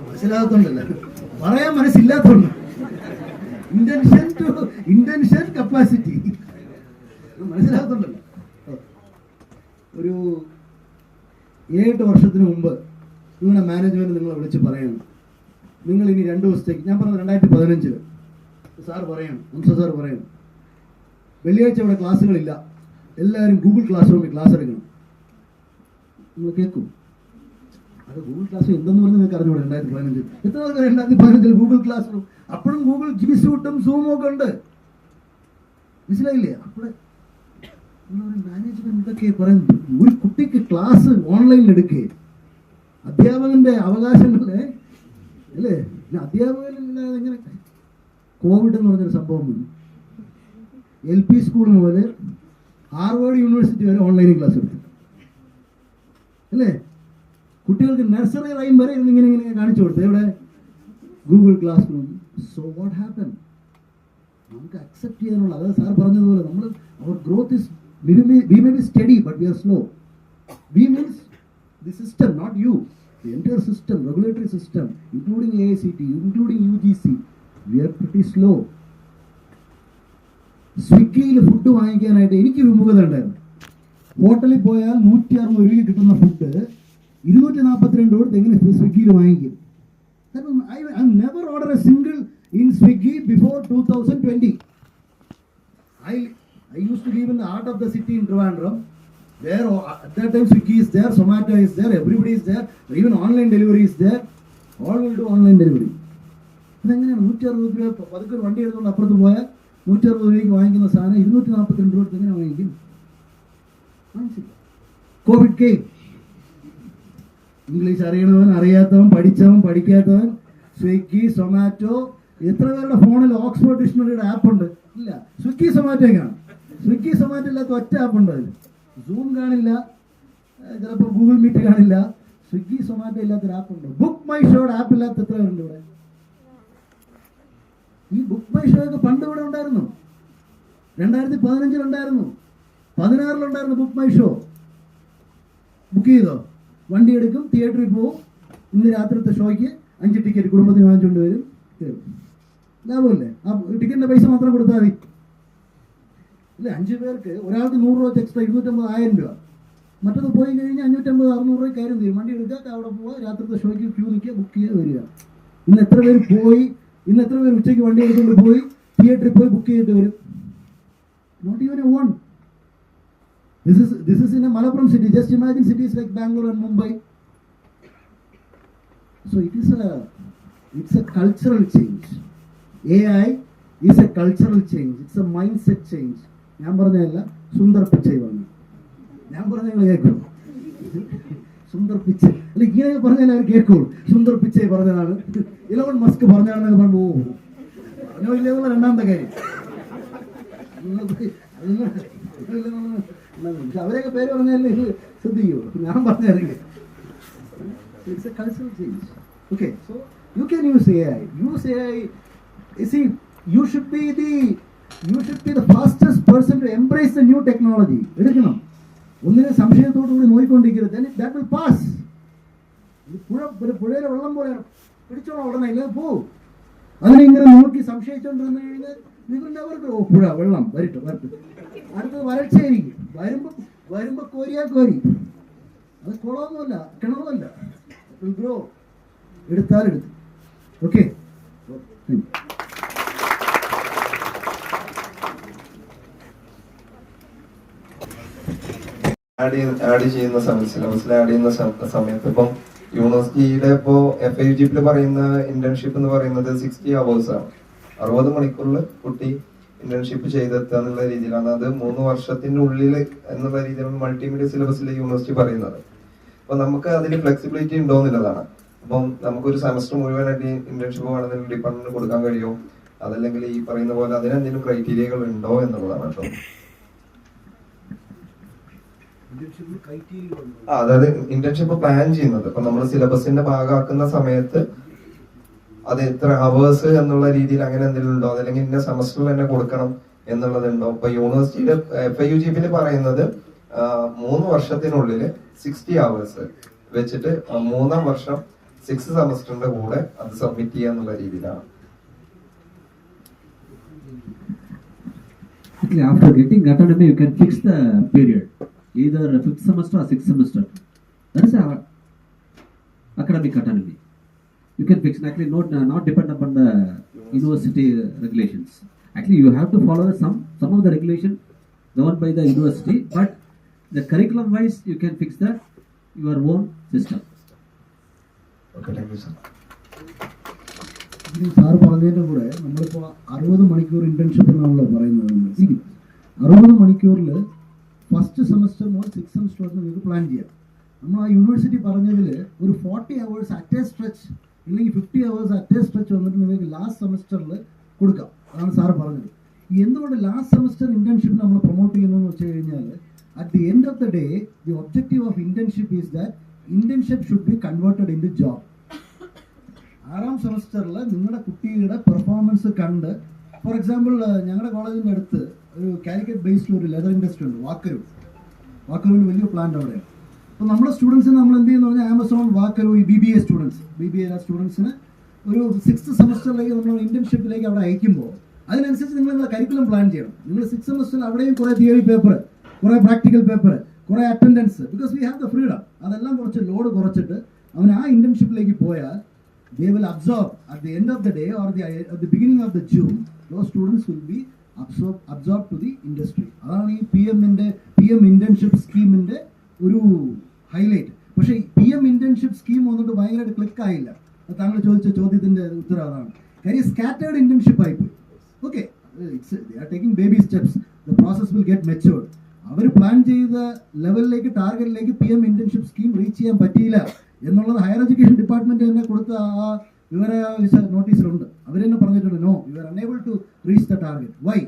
മനസ്സിലാകത്തുണ്ടല്ലോ, പറയാൻ മനസ്സില്ലാത്തതുണ്ട്. Intention capacity മനസ്സിലാകത്തുണ്ടല്ലോ. ഒരു 7 വർഷത്തിന് മുമ്പ് നിങ്ങളുടെ management നിങ്ങളെ വിളിച്ച് പറയണം, നിങ്ങൾ ഇനി 2 ദിവസത്തേക്ക്, ഞാൻ പറഞ്ഞത് 2015 സാർ പറയണം, സാർ പറയണം, വെള്ളിയാഴ്ച ഇവിടെ ക്ലാസ്സുകളില്ല, എല്ലാവരും ഗൂഗിൾ ക്ലാസ് റൂമിൽ ക്ലാസ് എടുക്കണം. നിങ്ങൾ കേൾക്കും. അത് ഗൂഗിൾ ക്ലാസ് റൂം എന്തെന്ന് പറഞ്ഞ് നിങ്ങൾക്ക് അറിഞ്ഞൂടെ? 2015 എത്ര 2015 ഗൂഗിൾ ക്ലാസ് റൂം. അപ്പോഴും ഗൂഗിൾ ജിബി സൂട്ടും സൂമും ഒക്കെ ഉണ്ട്. മനസ്സിലായില്ലേ? അപ്പോൾ മാനേജ്മെന്റ് ഇതൊക്കെ പറയുന്നത്. ഒരു കുട്ടിക്ക് ക്ലാസ് ഓൺലൈനിൽ എടുക്കേ, അധ്യാപകന്റെ അവകാശങ്ങളെ അല്ലേ? അധ്യാപകരില്ലാതെ എങ്ങനെ? കോവിഡ് എന്ന് പറഞ്ഞൊരു സംഭവം വന്നു. LP സ്കൂൾ മുതൽ ഹാർവേഡ് യൂണിവേഴ്സിറ്റി വരെ ഓൺലൈനിൽ ക്ലാസ് എടുത്തു അല്ലേ? കുട്ടികൾക്ക് നഴ്സറി റൈം വരെ ഇങ്ങനെ ഇങ്ങനെ കാണിച്ചു കൊടുത്തു. എവിടെ? Google classroom. So what happen? നമുക്ക് അക്സെപ്റ്റ് ചെയ്യാനുള്ള, അതായത് സാർ പറഞ്ഞതുപോലെ നമ്മൾ അവർ growth is we may be steady but we are slow. We means the system, not you. The entire system, regulatory system, including AICT, including UGC, we are pretty slow. സ്വിഗ്ഗിയിൽ food വാങ്ങിക്കാനായിട്ട് എനിക്ക് വിമുഖത ഉണ്ടായിരുന്നു. ഹോട്ടലിൽ പോയാൽ 160 രൂപയ്ക്ക് കിട്ടുന്ന ഫുഡ് 242 കൊടുത്ത് എങ്ങനെ സ്വിഗ്ഗിയിൽ വാങ്ങിക്കും? I never order a single in Swiggy before 2020. I used to live in the heart of the city in Trivandrum. There, at that time, Swiggy is there, Zomato is there, everybody is there, even online delivery is there. All will do online delivery. അതെങ്ങനെയാണ് 160 രൂപ പതുക്കെ വണ്ടി എടുത്തുകൊണ്ട് അപ്പുറത്ത് പോയാൽ 160 രൂപയ്ക്ക് വാങ്ങിക്കുന്ന സാധനം 242 രൂപ എങ്ങനെ വാങ്ങിക്കും? വാങ്ങിച്ചില്ല. Covid came. ഇംഗ്ലീഷ് അറിയണവൻ, അറിയാത്തവൻ, പഠിച്ചവൻ, പഠിക്കാത്തവൻ, സ്വിഗ്ഗി, സൊമാറ്റോ. എത്ര പേരുടെ ഫോണിൽ ഓക്സ്ഫോർഡ് ഡിക്ഷണറിയുടെ ആപ്പ് ഉണ്ട്? ഇല്ല. സ്വിഗ്ഗി സൊമാറ്റോ കാണും. സ്വിഗ്ഗി സൊമാറ്റോ ഇല്ലാത്ത ഒറ്റ ആപ്പ് ഉണ്ട് അതിൽ. സൂം കാണില്ല, ചിലപ്പോൾ ഗൂഗിൾ മീറ്റ് കാണില്ല. സ്വിഗ്ഗി സൊമാറ്റോ ഇല്ലാത്തൊരു ആപ്പ് ഉണ്ട്. ബുക്ക് മൈ ഷോയുടെ ആപ്പ് ഇല്ലാത്ത എത്ര പേരുണ്ട് ഇവിടെ? ഈ ബുക്ക് മൈ ഷോ ഒക്കെ പണ്ട് ഇവിടെ ഉണ്ടായിരുന്നു. 2015 ഉണ്ടായിരുന്നു, 16 ബുക്ക് മൈ ഷോ. ബുക്ക് ചെയ്തോ? വണ്ടി എടുക്കും, തിയേറ്ററിൽ പോവും, ഇന്ന് രാത്രിത്തെ ഷോയ്ക്ക് 5 ടിക്കറ്റ് കുടുംബത്തിന് വാങ്ങിച്ചുകൊണ്ട് വരും, കയറും. ലാഭമല്ലേ? ആ ടിക്കറ്റിന്റെ പൈസ മാത്രം കൊടുത്താൽ മതി അല്ലേ? 5 പേർക്ക് ഒരാൾക്ക് 100 രൂപ എക്സ്ട്രാ, 250, 1000 രൂപ. മറ്റത് പോയി കഴിഞ്ഞാൽ 550, 600 രൂപ കാര്യം തീരും. വണ്ടി എടുക്കുക, അവിടെ പോവുക, രാത്രിത്തെ ഷോയ്ക്ക് ക്യൂ നിൽക്കുക, ബുക്ക് ചെയ്യുക, വരിക. ഇന്ന് എത്ര പേര് പോയി? ഇന്ന് എത്ര പേര് ഉച്ചയ്ക്ക് വണ്ടി എടുത്തുകൊണ്ട് പോയി തിയേറ്ററിൽ പോയി ബുക്ക് ചെയ്തിട്ട് വരും? Not even a one. This is in a Malappuram city. Just imagine cities like Bangalore and Mumbai. So it's a cultural change. AI is a cultural change. It's a mindset change. ഞാൻ പറഞ്ഞതല്ല, സുന്ദർ പിച്ചൈ പറഞ്ഞു. ഞാൻ പറഞ്ഞ നിങ്ങൾ കേൾക്കും. സുന്ദർ പിച്ചൈ അല്ല, ഇങ്ങനെയൊക്കെ പറഞ്ഞാൽ അവർ കേൾക്കുള്ളൂ. സുന്ദർ പിച്ചൈ പറഞ്ഞതാണ്, ഇലോൺ മസ്ക് പറഞ്ഞാണെന്നൊക്കെ പറഞ്ഞു പോകും. പറഞ്ഞോ ഇല്ലെന്നുള്ള രണ്ടാമത്തെ കാര്യം. അവരെയൊക്കെ പേര് പറഞ്ഞാലേ ഇത് ശ്രദ്ധിക്കൂ. ഞാൻ പറഞ്ഞറിയില്ല. It's a cultural change. Okay, so you can use AI. Use AI. You see, you should be the fastest person to embrace the new technology. എടുക്കണം. ഒന്നിനെ സംശയത്തോടു കൂടി നോക്കിക്കൊണ്ടിരിക്കരുത്. Then that will pass. പുഴയിലെ വെള്ളം പോലെ പിടിച്ചോളാം ഉടനെ, ഇല്ല പോ. അതിനെ ഇങ്ങനെ നോക്കി സംശയിച്ചോണ്ടിരുന്നു കഴിഞ്ഞാൽ നിങ്ങൾക്ക് പുഴ വെള്ളം വരട്ടെ. അടുത്തത് വരൾച്ചയായിരിക്കും. വരുമ്പോ കോരിയാൽ കോരി. അത് കുളമൊന്നുമല്ല, കിണറുമല്ല. ഗ്രോ. എടുത്താലെടുത്തു. ഓക്കെ. ആഡ് ചെയ്യുന്ന സിലബസിൽ ആഡ് ചെയ്യുന്ന സമയത്ത് ഇപ്പം യൂണിവേഴ്സിറ്റിയിലെ ഇപ്പോ FIUGP പറയുന്ന ഇന്റേൺഷിപ്പ് എന്ന് പറയുന്നത് 60 hours ആണ്. 60 മണിക്കൂറിൽ കുട്ടി ഇന്റേൺഷിപ്പ് ചെയ്തെത്തുക എന്നുള്ള രീതിയിലാണ്. അത് 3 വർഷത്തിന്റെ ഉള്ളിൽ എന്നുള്ള രീതിയിലാണ് മൾട്ടിമീഡിയ സിലബസിൽ യൂണിവേഴ്സിറ്റി പറയുന്നത്. അപ്പൊ നമുക്ക് അതിൽ ഫ്ലെക്സിബിലിറ്റി ഉണ്ടോ എന്നുള്ളതാണ്. അപ്പം നമുക്കൊരു സെമസ്റ്റർ മുഴുവനായിട്ട് ഇന്റേൺഷിപ്പ് വേണമെങ്കിൽ ഡിപ്പാർട്ട്മെന്റ് കൊടുക്കാൻ കഴിയുമോ, അതല്ലെങ്കിൽ ഈ പറയുന്ന പോലെ അതിനെന്തെങ്കിലും ക്രൈറ്റീരിയകൾ ഉണ്ടോ എന്നുള്ളതാണ് കേട്ടോ. അതായത് ഇന്റേൺഷിപ്പ് പ്ലാൻ ചെയ്യുന്നത് ഇപ്പൊ നമ്മൾ സിലബസിന്റെ ഭാഗമാക്കുന്ന സമയത്ത് അത് എത്ര അവേഴ്സ് എന്നുള്ള രീതിയിൽ അങ്ങനെ എന്തെങ്കിലും ഉണ്ടോ, അതല്ലെങ്കിൽ ഇന്ന സെമസ്റ്ററിൽ തന്നെ കൊടുക്കണം എന്നുള്ളതുണ്ടോ? ഇപ്പൊ യൂണിവേഴ്സിറ്റിയുടെ FIUGP പറയുന്നത് 3 വർഷത്തിനുള്ളിൽ 60 hours വെച്ചിട്ട് 3-ാം വർഷം 6 സെമസ്റ്ററിന്റെ കൂടെ അത് സബ്മിറ്റ് ചെയ്യുക എന്നുള്ള രീതിയിലാണ്. After getting autonomy, you can fix the period, either 5th semester or 6th semester. That is our academic autonomy. You can fix, actually not depend upon the university regulations. Actually, you have to follow some of the regulation governed by the university, but the curriculum wise you can fix your own system. Okay, thank you, sir. Sir പറഞ്ഞതിൻ്റെ കൂടെ നമ്മളിപ്പോൾ 60 മണിക്കൂർ internship എന്നാണല്ലോ പറയുന്നത്. നമ്മൾ 60 മണിക്കൂറിൽ first semester മുതൽ 6th semester വരെ നിങ്ങൾക്ക് പ്ലാൻ ചെയ്യാം. നമ്മൾ ആ യൂണിവേഴ്സിറ്റി പറഞ്ഞതിൽ ഒരു 40 hours അറ്റ് എ സ്ട്രെച്ച് ഇല്ലെങ്കിൽ 50 hours അറ്റ് എ സ്ട്രെച്ച് വന്നിട്ട് നിങ്ങൾക്ക് ലാസ്റ്റ് സെമസ്റ്ററിൽ കൊടുക്കാം. അതാണ് സാറ് പറഞ്ഞത്. എന്തുകൊണ്ട് ലാസ്റ്റ് സെമസ്റ്റർ ഇന്റേൺഷിപ്പ് നമ്മൾ പ്രൊമോട്ട് ചെയ്യുന്നതെന്ന് വെച്ച് കഴിഞ്ഞാൽ at the end of the day the objective of internship is that internship should be converted into job. 6th സെമസ്റ്ററിൽ നിങ്ങളുടെ കുട്ടിയുടെ പെർഫോമൻസ് കണ്ട്, ഫോർ എക്സാമ്പിൾ ഞങ്ങളുടെ കോളേജിൻ്റെ അടുത്ത് ഒരു കാലിക്കറ്റ് ബേസ്ഡ് ഒരു ലെതർ ഇൻഡസ്ട്രി ഉണ്ട്, വാക്കരൂരിൽ വലിയ പ്ലാന്റ് അവിടെയാണ്. അപ്പോൾ നമ്മുടെ സ്റ്റുഡൻസിന് നമ്മൾ എന്ത് ചെയ്യുന്നു പറഞ്ഞാൽ ആമസോൺ വാക്കരൂ ഈ BBA സ്റ്റുഡൻസിന് ഒരു 6th സെമസ്റ്ററിലേക്ക് നമ്മൾ ഇന്റേൺഷിപ്പിലേക്ക് അവിടെ അയക്കുമ്പോൾ അതിനനുസരിച്ച് നിങ്ങളുടെ കരിക്കുലം പ്ലാൻ ചെയ്യണം. നിങ്ങൾ 6th സെമസ്റ്ററിൽ അവിടെയും കുറേ തിയറി പേപ്പർ, കുറേ പ്രാക്ടിക്കൽ പേപ്പർ, കുറേ attendance, because we have the freedom. അതെല്ലാം കുറച്ച് ലോഡ് കുറച്ചിട്ട് അവൻ ആ ഇന്റേൺഷിപ്പിലേക്ക് പോയാൽ they will absorb at the end of the day or at the beginning of the June, those students will be absorbed to the industry. അതാണ് ഈ PM internship സ്കീമിന്റെ ഒരു highlight. പക്ഷേ PM ഇന്റേൺഷിപ്പ് സ്കീം വന്നിട്ട് ഭയങ്കരമായിട്ട് ക്ലിക്ക് ആയില്ല. താങ്കൾ ചോദിച്ച ചോദ്യത്തിന്റെ ഉത്തരം അതാണ്. കാര്യം സ്കാറ്റേർഡ് ഇന്റേൺഷിപ്പ് ആയിപ്പോയി. Okay, they are taking baby steps, the process will get matured. അവർ പ്ലാൻ ചെയ്ത ലെവലിലേക്ക് ടാർഗറ്റിലേക്ക് PM ഇന്റേൺഷിപ്പ് സ്കീം റീച്ച് ചെയ്യാൻ പറ്റിയില്ല എന്നുള്ളത് ഹയർ എഡ്യൂക്കേഷൻ ഡിപ്പാർട്ട്മെന്റ് തന്നെ കൊടുത്ത ആ വിവര നോട്ടീസിലുണ്ട്. അവർ തന്നെ പറഞ്ഞിട്ടുണ്ട്, no, you are unable to reach the target. Why?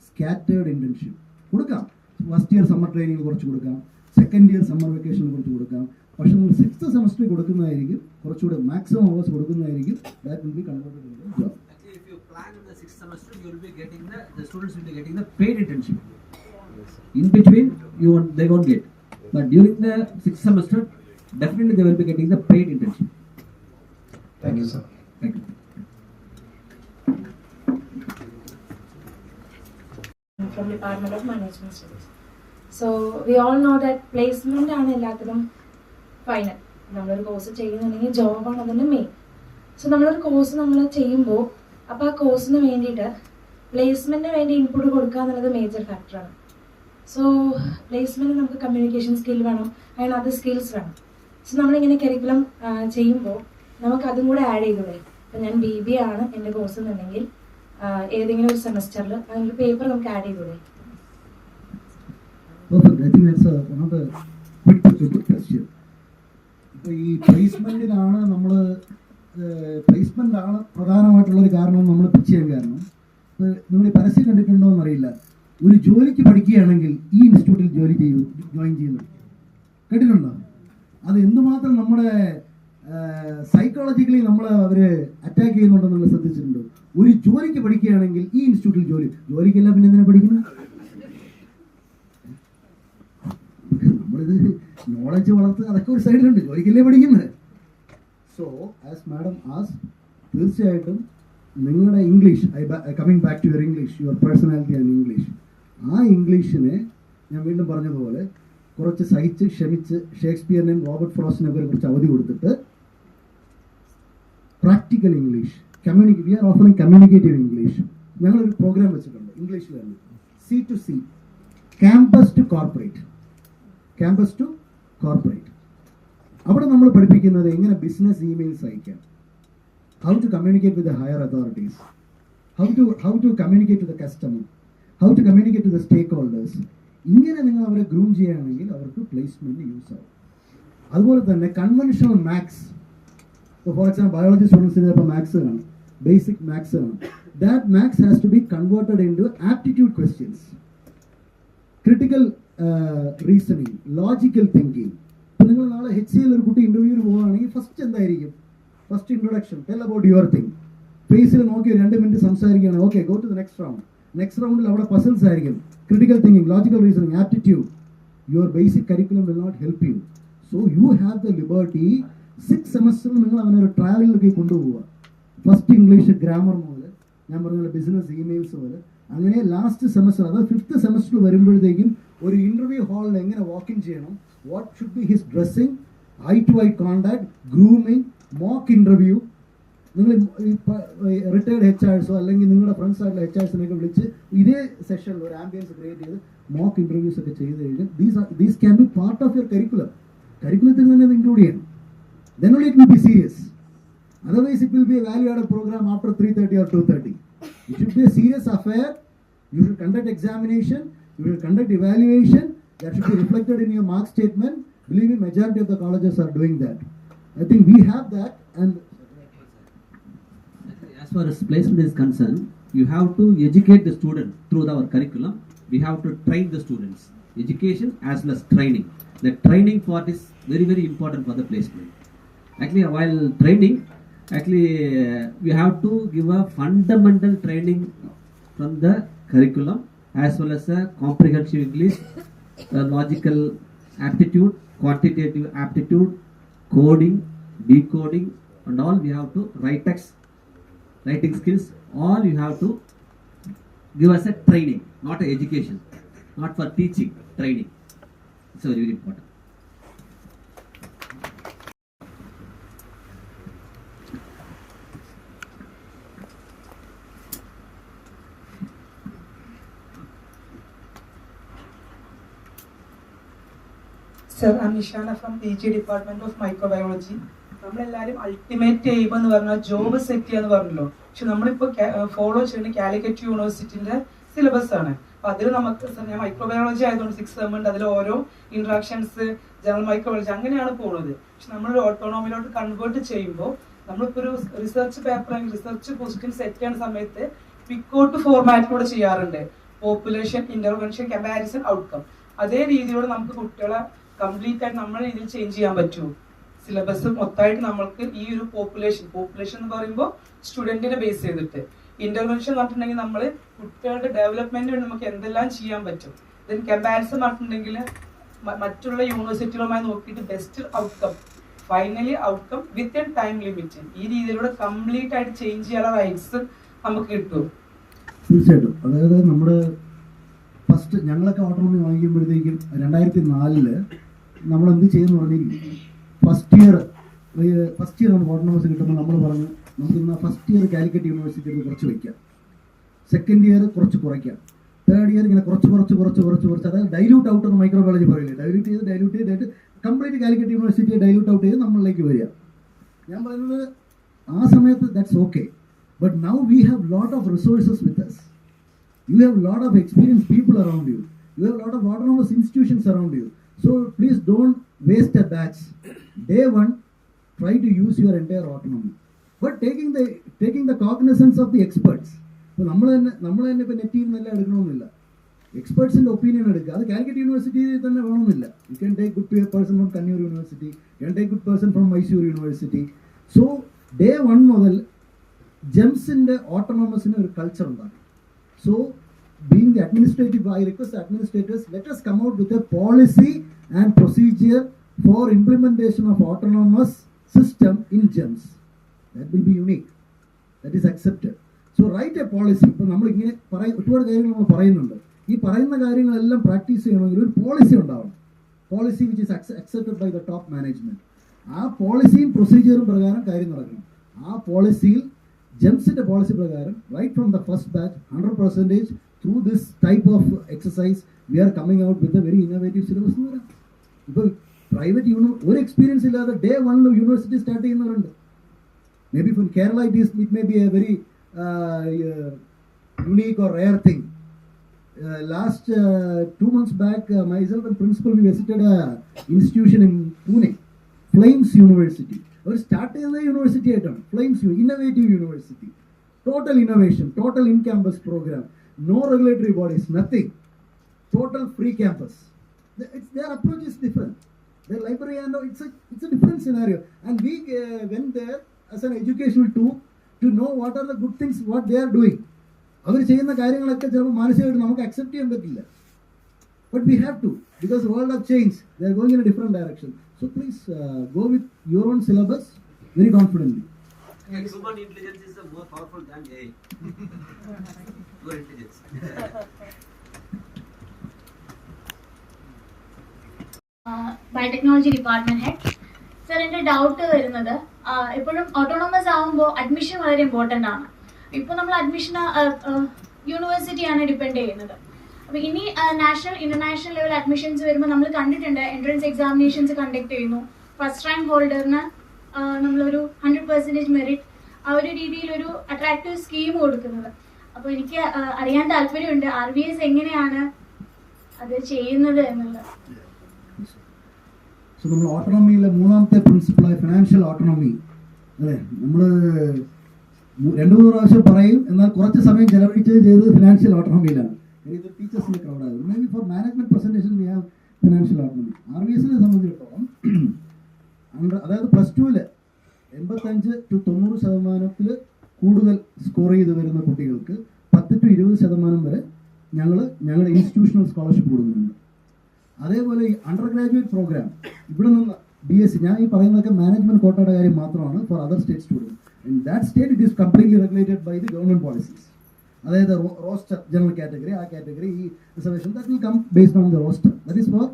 Scattered internship കൊടുക്കാം. ഫസ്റ്റ് ഇയർ സമ്മർ ട്രെയിനിങ് കുറച്ച് കൊടുക്കാം, സെക്കൻഡ് ഇയർ സമ്മർ വെക്കേഷൻ കുറച്ച് കൊടുക്കാം. പക്ഷെ നിങ്ങൾ 6th സെമസ്റ്റർ കൊടുക്കുന്നതായിരിക്കും കുറച്ചുകൂടെ മാക്സിമം അവേഴ്സ് കൊടുക്കുന്നതായിരിക്കും. That will be converted into job. Actually, if you plan in the 6th semester, you will be getting the students will be getting the paid internship. In between, they won't get. But during the 6th semester, definitely they will be getting the paid internship. Thank you, sir. Thank you. From Department of Management Studies. So we all know that placement ആണ് എല്ലാത്തിനും final. നമ്മളൊരു course ചെയ്യുന്നുണ്ടെങ്കിൽ ജോബാണ് അതിൻ്റെ main. So നമ്മളൊരു course നമ്മൾ ചെയ്യുമ്പോൾ അപ്പോൾ ആ കോഴ്സിന് വേണ്ടിയിട്ട് പ്ലേസ്മെൻറ്റിന് വേണ്ടി ഇൻപുട്ട് കൊടുക്കുക എന്നുള്ളത് മേജർ ഫാക്ടറാണ്. സോ പ്ലേസ്മെൻറ്റ് നമുക്ക് കമ്മ്യൂണിക്കേഷൻ സ്കിൽ വേണം, അങ്ങനെ അതർ സ്കിൽസ് വേണം. സോ നമ്മളിങ്ങനെ കരിക്കുലം ചെയ്യുമ്പോൾ നമുക്ക് അതും കൂടെ ആഡ് ചെയ്തൂടെ. ഇപ്പം ഞാൻ BBA ആണ് എൻ്റെ കോഴ്സ് എന്നുണ്ടെങ്കിൽ ഏതെങ്കിലും ഒരു സെമസ്റ്ററിൽ അതിൻ്റെ പേപ്പർ നമുക്ക് ആഡ് ചെയ്തൂടെ? Perfect. I think that's one of the good question. ഇപ്പോൾ ഈ പ്ലേസ്മെന്റിനാണ് പ്രധാനമായിട്ടുള്ളൊരു കാരണം നമ്മൾ പിച്ച് ചെയ്യാൻ കാരണം. നിങ്ങൾ ഈ പരസ്യം കണ്ടിട്ടുണ്ടോ എന്നറിയില്ല. ഒരു ജോലിക്ക് പഠിക്കുകയാണെങ്കിൽ ഈ ഇൻസ്റ്റിറ്റ്യൂട്ടിൽ ജോയിൻ ചെയ്യുന്നു. കേട്ടിട്ടുണ്ടോ? അത് എന്തുമാത്രം നമ്മുടെ സൈക്കോളജിക്കലി അവർ അറ്റാക്ക് ചെയ്യുന്നുണ്ടെന്ന് നിങ്ങൾ ശ്രദ്ധിച്ചിട്ടുണ്ടോ? ഒരു ജോലിക്ക് പഠിക്കുകയാണെങ്കിൽ ഈ ഇൻസ്റ്റിറ്റ്യൂട്ടിൽ ജോലിക്കല്ല പിന്നെ എന്തിനാ പഠിക്കുന്നത്? നമ്മളിത് നോളജ് വളർത്തുക അതൊക്കെ ഒരു സൈഡിലുണ്ട്, ജോലിക്കല്ലേ പഠിക്കുന്നത്. സോ ആസ് മാഡം ആസ്, തീർച്ചയായിട്ടും നിങ്ങളുടെ English, coming back to your English, your personality and English, ആ ഇംഗ്ലീഷിനെ ഞാൻ വീണ്ടും പറഞ്ഞതുപോലെ കുറച്ച് സഹിച്ച് ക്ഷമിച്ച് ഷേക്സ്പിയറിനെയും റോബർട്ട് ഫ്രോസ്റ്റിനൊക്കെ കുറച്ച് അവധി കൊടുത്തിട്ട് practical English, we are offering communicative English. ഞങ്ങളൊരു പ്രോഗ്രാം വെച്ചിട്ടുണ്ട് ഇംഗ്ലീഷിൽ തന്നെ, C2C, ക്യാമ്പസ് ടു കോർപ്പറേറ്റ്. അവിടെ നമ്മൾ പഠിപ്പിക്കുന്നത് എങ്ങനെ ബിസിനസ് ഇമെയിൽസ് അയക്കാം, how to communicate with the higher authorities, how to communicate to the customer, how to communicate to the stakeholders. ഇങ്ങനെ നിങ്ങൾ അവരെ ഗ്രൂം ചെയ്യുകയാണെങ്കിൽ അവർക്ക് പ്ലേസ്മെന്റ് യൂസ് ആവും. അതുപോലെ തന്നെ conventional maths, for example biology സ്റ്റുഡൻസിന് ചിലപ്പോൾ മാത്സ് കാണും, ബേസിക് മാത്സ് കാണും. That maths has to be converted into aptitude questions, critical reasoning, logical thinking. ഇപ്പം നിങ്ങൾ നാളെ HCL ഒരു കുട്ടി ഇന്റർവ്യൂവിന് പോവുകയാണെങ്കിൽ ഫസ്റ്റ് എന്തായിരിക്കും? First introduction, tell about your thing. ഫേസിൽ നോക്കി 2 മിനിറ്റ് സംസാരിക്കുകയാണ്, okay go to the next round. Next റൗണ്ടിൽ അവിടെ പസിൽസ് ആയിരിക്കും, critical thinking, logical reasoning, aptitude. Your basic curriculum will not help you. So you have the liberty 6 സെമസ്റ്ററിൽ നിങ്ങൾ അവനൊരു ട്രാവലിലേക്ക് കൊണ്ടുപോവുക. ഫസ്റ്റ് ഇംഗ്ലീഷ് ഗ്രാമർ മുതൽ ഞാൻ പറഞ്ഞ ബിസിനസ് ഇമെയിൽസ് മുതൽ അങ്ങനെ ലാസ്റ്റ് സെമസ്റ്റർ, അതായത് 5th സെമസ്റ്ററിൽ വരുമ്പോഴത്തേക്കും ഒരു ഇന്റർവ്യൂ ഹാളിൽ എങ്ങനെ വാക്ക് ഇൻ ചെയ്യണം, what should be his dressing, eye to eye contact, grooming, mock interview, നിങ്ങൾ റിട്ടയർഡ് HR അല്ലെങ്കിൽ നിങ്ങളുടെ ഫ്രണ്ട്സ് ആയിട്ടുള്ള HRസിനെയൊക്കെ വിളിച്ച് ഇതേ സെഷനിൽ ഒരു ആംബിയൻസ് ക്രിയേറ്റ് ചെയ്ത് മോക്ക് ഇൻ്റർവ്യൂസ് ഒക്കെ ചെയ്ത് കഴിഞ്ഞാൽ these can be part of your കരിക്കുലത്തിൽ തന്നെ അത് ഇൻക്ലൂഡ് ചെയ്യണം. Then only it will be serious. Otherwise, it will be a value-added program after 3:30 or 2:30. It should be a serious affair. You should conduct examination. You should conduct evaluation. That should be reflected in your mark statement. Believe me, majority of the colleges are doing that. I think we have that. And as far as placement is concerned, you have to educate the student through our curriculum. We have to train the students. Education as well as training. The training part is very, very important for the placement. Actually, while training, we have to give a fundamental training from the curriculum as well as a comprehensive English, logical aptitude, quantitative aptitude, coding, decoding, and all. We have to write text, writing skills. All you have to give us a training, not a education, not for teaching, training. It's very, very important. Sir, I'm Nishana from PG Department of Microbiology. നമ്മളെല്ലാവരും ultimate aim എന്ന് പറഞ്ഞാൽ job set ചെയ്യാന്ന് പറഞ്ഞല്ലോ. പക്ഷെ നമ്മളിപ്പോൾ follow ചെയ്യുന്ന Calicut യൂണിവേഴ്സിറ്റിന്റെ syllabus ആണ്. അപ്പൊ അതിൽ നമുക്ക് ഞാൻ മൈക്രോബയോളജി ആയതുകൊണ്ട് 6 സെം ഉണ്ട്. അതിൽ ഓരോ ഇന്ററാക്ഷൻസ്, ജനറൽ മൈക്രോബയോളജി അങ്ങനെയാണ് പോകുന്നത്. പക്ഷെ നമ്മളൊരു ഓട്ടോണോമിയിലോട്ട് കൺവേർട്ട് ചെയ്യുമ്പോൾ നമ്മളിപ്പോൾ ഒരു റിസർച്ച് പേപ്പർ അല്ലെങ്കിൽ റിസർച്ച് ക്വസ്റ്റ്യൻ സെറ്റ് ചെയ്യുന്ന സമയത്ത് പിക്കോട്ട് ഫോർമാറ്റിലൂടെ ചെയ്യാറുണ്ട്. Population, intervention, comparison, outcome. അതേ രീതിയിലൂടെ നമുക്ക് കുട്ടികളെ കംപ്ലീറ്റ് ആയിട്ട് നമ്മുടെ രീതിയിൽ ചേഞ്ച് ചെയ്യാൻ പറ്റുമോ? സിലബസ് മൊത്തമായിട്ട് നമ്മൾക്ക് ഈ ഒരു പോപ്പുലേഷൻ എന്ന് പറയുമ്പോൾ സ്റ്റുഡൻറ്റിനെ ബേസ് ചെയ്തിട്ട്, ഇന്റർവെൻഷൻ പറഞ്ഞിട്ടുണ്ടെങ്കിൽ നമ്മൾ കുട്ടികളുടെ ഡെവലപ്മെന്റിന് വേണ്ടി നമുക്ക് എന്തെല്ലാം ചെയ്യാൻ പറ്റും. ദെൻ കമ്പാരിസൺ പറഞ്ഞിട്ടുണ്ടെങ്കിൽ മറ്റുള്ള യൂണിവേഴ്സിറ്റികളുമായി നോക്കിയിട്ട് best outcome, finally outcome with a time limit. ഈ രീതിയിലൂടെ കംപ്ലീറ്റ് ആയിട്ട് ചേഞ്ച് ചെയ്യാനുള്ള റൈറ്റ്സ് നമുക്ക് കിട്ടും. തീർച്ചയായിട്ടും. അതായത് നമ്മുടെ ഫസ്റ്റ് ഞങ്ങളൊക്കെ ഓട്ടോണമി വാങ്ങിക്കുമ്പോഴത്തേക്കും 2004 നമ്മൾ എന്ത് ചെയ്യുന്നു പറഞ്ഞാൽ ഫസ്റ്റ് ഇയർ നമുക്ക് ഓട്ടോണമസ് കിട്ടുമ്പോൾ നമ്മൾ പറഞ്ഞു നമുക്ക് ഇന്ന് ഫസ്റ്റ് ഇയർ കാലിക്കറ്റ് യൂണിവേഴ്സിറ്റിയിൽ കുറച്ച് വയ്ക്കാം, സെക്കൻഡ് ഇയർ കുറച്ച് കുറയ്ക്കാം, തേർഡ് ഇയർ ഇങ്ങനെ കുറച്ച് അതായത് ഡൈല്യൂട്ട് ഔട്ട് എന്ന് മൈക്രോബയോളജി പറയില്ലേ, ഡൈല്യൂട്ട് ചെയ്തിട്ട് കംപ്ലീറ്റ് കാലിക്കറ്റ് യൂണിവേഴ്സിറ്റിയെ ഡൈല്യൂട്ട് ഔട്ട് ചെയ്ത് നമ്മളിലേക്ക് വരിക. ഞാൻ പറയുന്നത് ആ സമയത്ത് that's okay. But now we have lot of resources with us. You have a lot of experienced people around you. You have a lot of autonomous institutions around you. So please don't waste a batch. Day one, try to use your entire autonomy. But taking the cognizance of the experts. So നമ്മൾ തന്നെ ഇപ്പോൾ നെറ്റിൽ നിന്നല്ല എടുക്കണമെന്നില്ല, എക്സ്പേർട്സിൻ്റെ opinion എടുക്കുക. അത് Calicut university തന്നെ വേണമെന്നില്ല. You can take good person from Kannur university, you can take good person from Mysore university. So day 1 മുതൽ ജെംസിൻ്റെ ഓട്ടോണമസിന് ഒരു കൾച്ചർ ഉണ്ടാകും. So, being the administrative, I request the administrators, let us come out with a policy and procedure for implementation of autonomous system in GEMS. That will be unique. That is accepted. So, write a policy. ഇപ്പോൾ നമ്മളിങ്ങനെ ഒരുപാട് കാര്യങ്ങൾ നമ്മൾ പറയുന്നുണ്ട്. ഈ പറയുന്ന കാര്യങ്ങളെല്ലാം practice ചെയ്യണമെങ്കിൽ ഒരു പോളിസി ഉണ്ടാവണം. Policy which is accepted by the top management. ആ പോളിസിയും പ്രൊസീജിയറും പ്രകാരം കാര്യം നടക്കണം. ആ പോളിസിയിൽ ജെംസിന്റെ പോളിസി പ്രകാരം right from the first batch 100% through this type of exercise we are coming out with a very innovative syllabus എന്ന് പറയാം. ഇപ്പോൾ പ്രൈവറ്റ് ഒരു എക്സ്പീരിയൻസ് ഇല്ലാതെ day 1 യൂണിവേഴ്സിറ്റി സ്റ്റാർട്ട് ചെയ്യുന്നവരുണ്ട്. May be from Kerala it may be a very unique or rare thing. Last 2 months back, myself and principal we visited a institution in Pune, Flames University. അവർ start ചെയ്ത university ആയിട്ടാണ്. Flames innovative university, total innovation, total in campus programme, no regulatory bodies, nothing, total free campus. Their approach is different. Their library and it's a different scenario. And we went there as an educational tool to know what are the good things what they are doing. അവർ ചെയ്യുന്ന കാര്യങ്ങളൊക്കെ ചിലപ്പോൾ മാനസികമായിട്ട് നമുക്ക് accept ചെയ്യാൻ പറ്റില്ല. But we have to, because the world have changed. They are going in a different direction. So please go with your own syllabus very confidently. Human intelligence is more powerful than AI. Your intelligence. Biotechnology department head. Sir, എൻ്റെ doubt വരുന്നത് എപ്പോഴും autonomous ആകുമ്പോൾ admission വളരെ important ആണ്. ഇപ്പോൾ നമ്മൾ admission യൂണിവേഴ്സിറ്റിയാണ് depend ചെയ്യുന്നത്. അപ്പോൾ ഇനി നാഷണൽ ഇന്റർനാഷണൽ ലെവൽ അഡ്മിഷൻസ് വരുമ്പോൾ നമ്മൾ കണ്ടിട്ടുണ്ട് എൻട്രൻസ് എക്സാമിനേഷൻസ് കണ്ടക്ട് ചെയ്യുന്നു. ഫസ്റ്റ് റാങ്ക് ഹോൾഡറിന് നമ്മളൊരു 100% മെറിറ്റ് ആ ഒരു രീതിയിലൊരു അട്രാക്റ്റീവ് സ്കീം കൊടുക്കുന്നത്. അപ്പോൾ എനിക്ക് അറിയാൻ താല്പര്യമുണ്ട് RVS എങ്ങനെയാണ് അത് ചെയ്യുന്നത് എന്നുള്ളത്. സോ നമ്മൾ ഓട്ടോണമിയിലെ മൂന്നാമത്തെ പ്രിൻസിപ്പിളായ ഫിനാൻഷ്യൽ ഓട്ടോണമി അല്ലേ, നമ്മൾ 2-3 പ്രാവശ്യം പറയും, എന്നാൽ കുറച്ച് സമയം ചെലവഴിച്ചത് ചെയ്തത് ഫിനാൻഷ്യൽ ഓട്ടോണമിയിലാണ്. ഇത് ടീച്ചേഴ്സിൻ്റെ ക്രൗഡാകും. May be for management presentation we have financial autonomy. RVSനെ സംബന്ധിച്ചിടത്തോളം അതായത് +2-ൽ 85 to 90% കൂടുതൽ സ്കോർ ചെയ്ത് വരുന്ന കുട്ടികൾക്ക് 10 to 20% വരെ ഞങ്ങളുടെ ഇൻസ്റ്റിറ്റ്യൂഷണൽ സ്കോളർഷിപ്പ് കൊടുക്കുന്നുണ്ട്. അതേപോലെ ഈ അണ്ടർ ഗ്രാജുവേറ്റ് പ്രോഗ്രാം ഇവിടെ നിന്ന് BSc, ഞാൻ ഈ പറയുന്നതൊക്കെ മാനേജ്മെന്റ് കോട്ടയുടെ കാര്യം മാത്രമാണ് for other state students. In that state it is completely regulated by the government policies. അതായത് റോസ്റ്റർ ജനറൽ കാറ്റഗറി, ആ കാറ്റഗറി ഈ reservation that will come based on the roster. That is for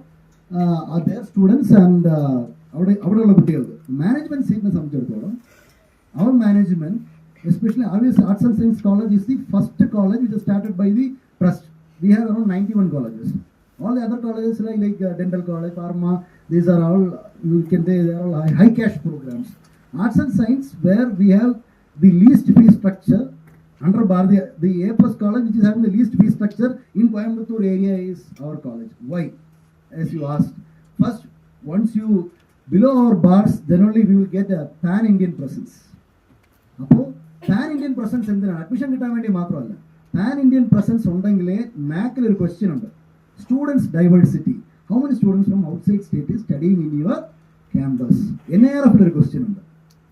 their students and അവിടെയുള്ള കുട്ടികൾക്ക്. Management സീറ്റിനെ സംബന്ധിച്ചിടത്തോളം അവർ management especially obviously Arts and Science College is the first college which was started by the trust. We have around 91 colleges. All the other colleges like dental college, pharma, these are all, you can say they are all high cash programs. Arts and Science where we have the least fee structure under bar, the A+ college which is having the least fee structure in Coimbatore area is our college. Why? As you asked, first once you below our bars then only we will get a pan Indian presence. അപ്പോൾ pan Indian presence എന്തിനാണ്? Admission കിട്ടാൻ വേണ്ടി മാത്രമല്ല. Pan Indian presence ഉണ്ടെങ്കിലേ മാക്കിൽ ഒരു question ഉണ്ട്, students diversity. How many students from outside state is studying in your campus? NIRF ഒരു question ഉണ്ട്,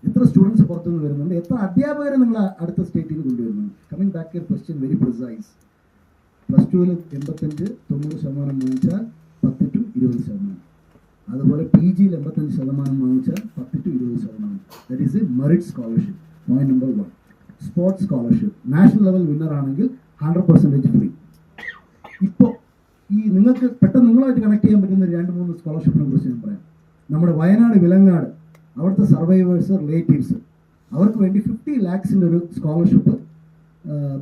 എത്ര സ്റ്റുഡൻസ് പുറത്തുനിന്ന് വരുന്നുണ്ട്, എത്ര അധ്യാപകരെ നിങ്ങൾ അടുത്ത സ്റ്റേറ്റിൽ നിന്ന് കൊണ്ടുവരുന്നുണ്ട്. Coming back to question very precise. +2-ൽ 85-90% വാങ്ങിച്ചാൽ 10 to 20%. അതുപോലെ PGയിൽ 85% വാങ്ങിച്ചാൽ 10 to 20%. That is A merit scholarship. Point number 1. Sports scholarship national level winner ആണെങ്കിൽ 100% ഫ്രീ. ഇപ്പോൾ ഈ നിങ്ങൾക്ക് പെട്ടെന്ന് നിങ്ങളുമായിട്ട് കണക്ട് ചെയ്യാൻ പറ്റുന്ന 2-3 സ്കോളർഷിപ്പിനെ കുറിച്ച് ഞാൻ പറയാം. നമ്മുടെ വയനാട് വിലങ്ങാട് അവിടുത്തെ സർവൈവേഴ്സ് റിലേറ്റീവ്സ് അവർക്ക് വേണ്ടി 50 lakhs-ൻ്റെ ഒരു സ്കോളർഷിപ്പ്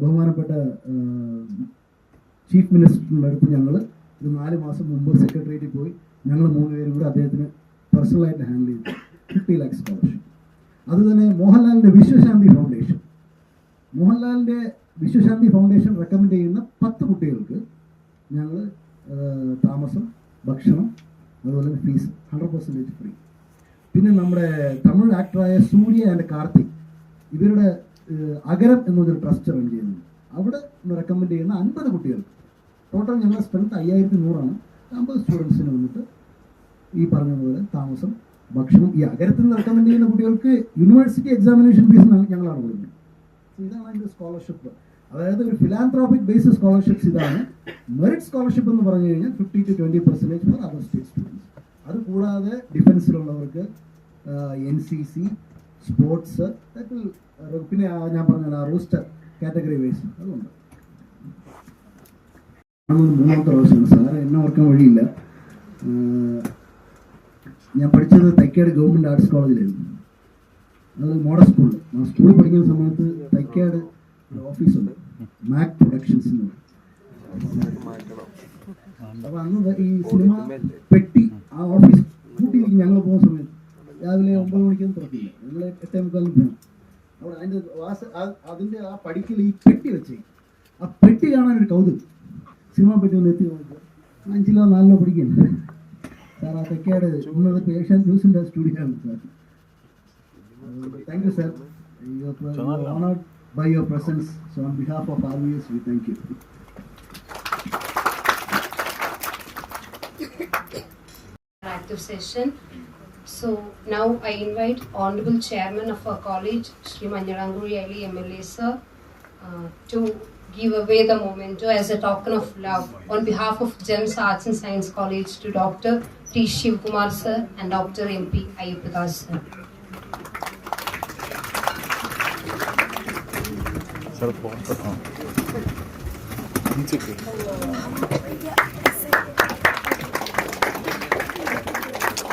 ബഹുമാനപ്പെട്ട ചീഫ് മിനിസ്റ്ററിൻ്റെ അടുത്ത് ഞങ്ങൾ ഒരു 4 മാസം മുമ്പ് സെക്രട്ടേറിയറ്റിൽ പോയി ഞങ്ങൾ 3 പേരും കൂടെ അദ്ദേഹത്തിന് പേഴ്സണലായിട്ട് ഹാൻഡിൽ ചെയ്തു. 50 lakhs സ്കോളർഷിപ്പ്. അതുതന്നെ മോഹൻലാലിൻ്റെ വിശ്വശാന്തി ഫൗണ്ടേഷൻ റെക്കമെൻഡ് ചെയ്യുന്ന 10 കുട്ടികൾക്ക് ഞങ്ങൾ താമസം, ഭക്ഷണം, അതുപോലെ ഫീസ് 100% ഫ്രീ. പിന്നെ നമ്മുടെ തമിഴ് ആക്ടറായ സൂര്യ ആൻഡ് കാർത്തിക് ഇവരുടെ അഗരം എന്നൊരു ട്രസ്റ്റ് റൺ ചെയ്യുന്നു. അവിടെ റെക്കമെൻഡ് ചെയ്യുന്ന 50 കുട്ടികൾക്ക് ടോട്ടൽ ഞങ്ങളുടെ സ്ട്രെങ്ത് 5100 50 സ്റ്റുഡൻസിന് വന്നിട്ട് ഈ പറഞ്ഞതുപോലെ താമസം, ഭക്ഷണം. ഈ അഗരത്തിൽ നിന്ന് റെക്കമെൻഡ് ചെയ്യുന്ന കുട്ടികൾക്ക് യൂണിവേഴ്സിറ്റി എക്സാമിനേഷൻ ഫീസ് ഞങ്ങളാണ് കൊടുക്കുന്നത്. ഇതാണ് അതിൻ്റെ സ്കോളർഷിപ്പ്. അതായത് ഒരു ഫിലാന്ത്രോപിക് ബേസ്ഡ് സ്കോളർഷിപ്സ് ഇതാണ്. മെറിറ്റ് സ്കോളർഷിപ്പ് എന്ന് പറഞ്ഞു കഴിഞ്ഞാൽ 50 to 20% four other state students. അത് കൂടാതെ ഡിഫൻസിലുള്ളവർക്ക് NCC, സ്പോർട്സ്, പിന്നെ ഞാൻ പറഞ്ഞ റോസ്റ്റർ കാറ്റഗറി വൈസ് അതുണ്ട്. 3-ാമത്തെ പ്രാവശ്യമാണ് സാറ് എന്നെ ഓർക്കാൻ വഴിയില്ല. ഞാൻ പഠിച്ചത് തൈക്കാട് ഗവൺമെൻറ് ആർട്സ് കോളേജിലായിരുന്നു. അത് മോഡൽ സ്കൂളിൽ. ആ സ്കൂളിൽ പഠിക്കുന്ന സമയത്ത് തൈക്കാട് ഒരു ഓഫീസുണ്ട്, മാക് പ്രൊഡക്ഷൻസ് എന്ന് പറയും. അപ്പോൾ അന്ന് ഈ സിനിമ പെട്ടി ആ ഓഫീസ് കൂട്ടിയിരിക്കും. ഞങ്ങൾ പോകുന്ന സമയത്ത് രാവിലെ 9 മണിക്കൊന്നും തുറക്കില്ല, ഞങ്ങൾ 8:45 പോകണം. അവിടെ അതിൻ്റെ ആ പടിക്കൽ ഈ പെട്ടി വെച്ചേ, ആ പെട്ടി കാണാനൊരു കൗതുകം. സിനിമ പെട്ടി ഒന്ന് എത്തി നോക്കുക, 5 4 കിലോ പിടിക്കുന്നുണ്ട് സാർ. ആ തെക്കേട് ഇന്നത് ഏഷ്യൻ ന്യൂസിൻ്റെ സ്റ്റുഡിയോ ആണ് sir. Thank you sir. You are honored by your presence. So on behalf of RVS, we thank you. Active session. So now I invite Honorable Chairman of our college, Shri Manjalanguri Ali MLA sir, to give away the memento as a token of love on behalf of GEMS Arts and Science College to Dr. T. Sivakumar sir and Dr. MP Ayyappa sir.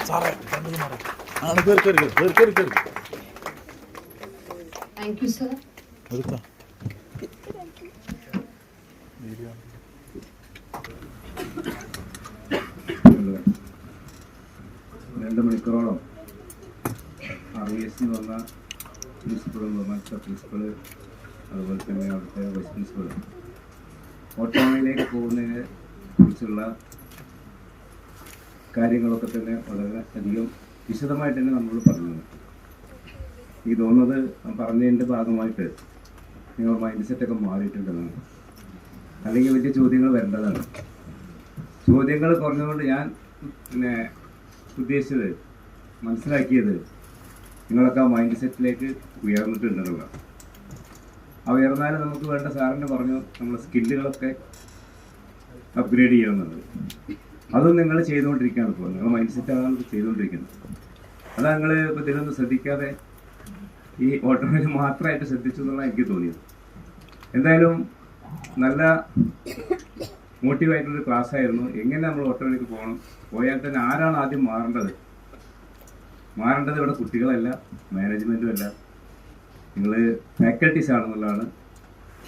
സാറേ Thank you, sir. രണ്ട് മണിക്കൂറോളം RVS എന്ന് പറഞ്ഞ പ്രിൻസിപ്പളും ബഹുമാനപ്പെട്ട principal അതുപോലെ തന്നെ അവിടുത്തെ vice principal ഓട്ടോമയിലേക്ക് പോകുന്നതിനെ കുറിച്ചുള്ള കാര്യങ്ങളൊക്കെ തന്നെ വളരെ അധികം വിശദമായിട്ട് തന്നെ നമ്മൾ പറഞ്ഞു. എനിക്ക് തോന്നുന്നത് പറഞ്ഞതിൻ്റെ ഭാഗമായിട്ട് നിങ്ങൾ മൈൻഡ് സെറ്റൊക്കെ മാറിയിട്ടുണ്ടെന്നാണ്. അല്ലെങ്കിൽ വലിയ ചോദ്യങ്ങൾ വരേണ്ടതാണ്. ചോദ്യങ്ങൾ കുറഞ്ഞതുകൊണ്ട് ഞാൻ ഉദ്ദേശിച്ചത് മനസ്സിലാക്കിയത് നിങ്ങളൊക്കെ മൈൻഡ് സെറ്റിലേക്ക് ഉയർന്നിട്ടുണ്ടെന്നുള്ളതാണ്. ആ ഉയർന്നാൽ നമുക്ക് വേണ്ട സാറിന് പറഞ്ഞു നമ്മളെ സ്കില്ലുകളൊക്കെ അപ്ഗ്രേഡ് ചെയ്യണമെന്നുള്ളത്. അതും നിങ്ങൾ ചെയ്തുകൊണ്ടിരിക്കുകയാണ്. ഇപ്പോൾ നിങ്ങൾ മൈൻഡ് സെറ്റാണ് ചെയ്തുകൊണ്ടിരിക്കുന്നത്. അതാണ് നിങ്ങൾ ഇപ്പോൾ ഇതിലൊന്നും ശ്രദ്ധിക്കാതെ ഈ ഓട്ടോമയിൽ മാത്രമായിട്ട് ശ്രദ്ധിച്ചു എന്നുള്ള എനിക്ക് തോന്നിയത്. എന്തായാലും നല്ല മോട്ടീവായിട്ടുള്ളൊരു ക്ലാസ് ആയിരുന്നു. എങ്ങനെ നമ്മൾ ഓട്ടോയിലേക്ക് പോകണം, പോയാൽ തന്നെ ആരാണ് ആദ്യം മാറേണ്ടത് ഇവിടെ കുട്ടികളല്ല, മാനേജ്മെൻറ്റും അല്ല, നിങ്ങൾ ഫാക്കൽറ്റീസ് ആണെന്നുള്ളതാണ്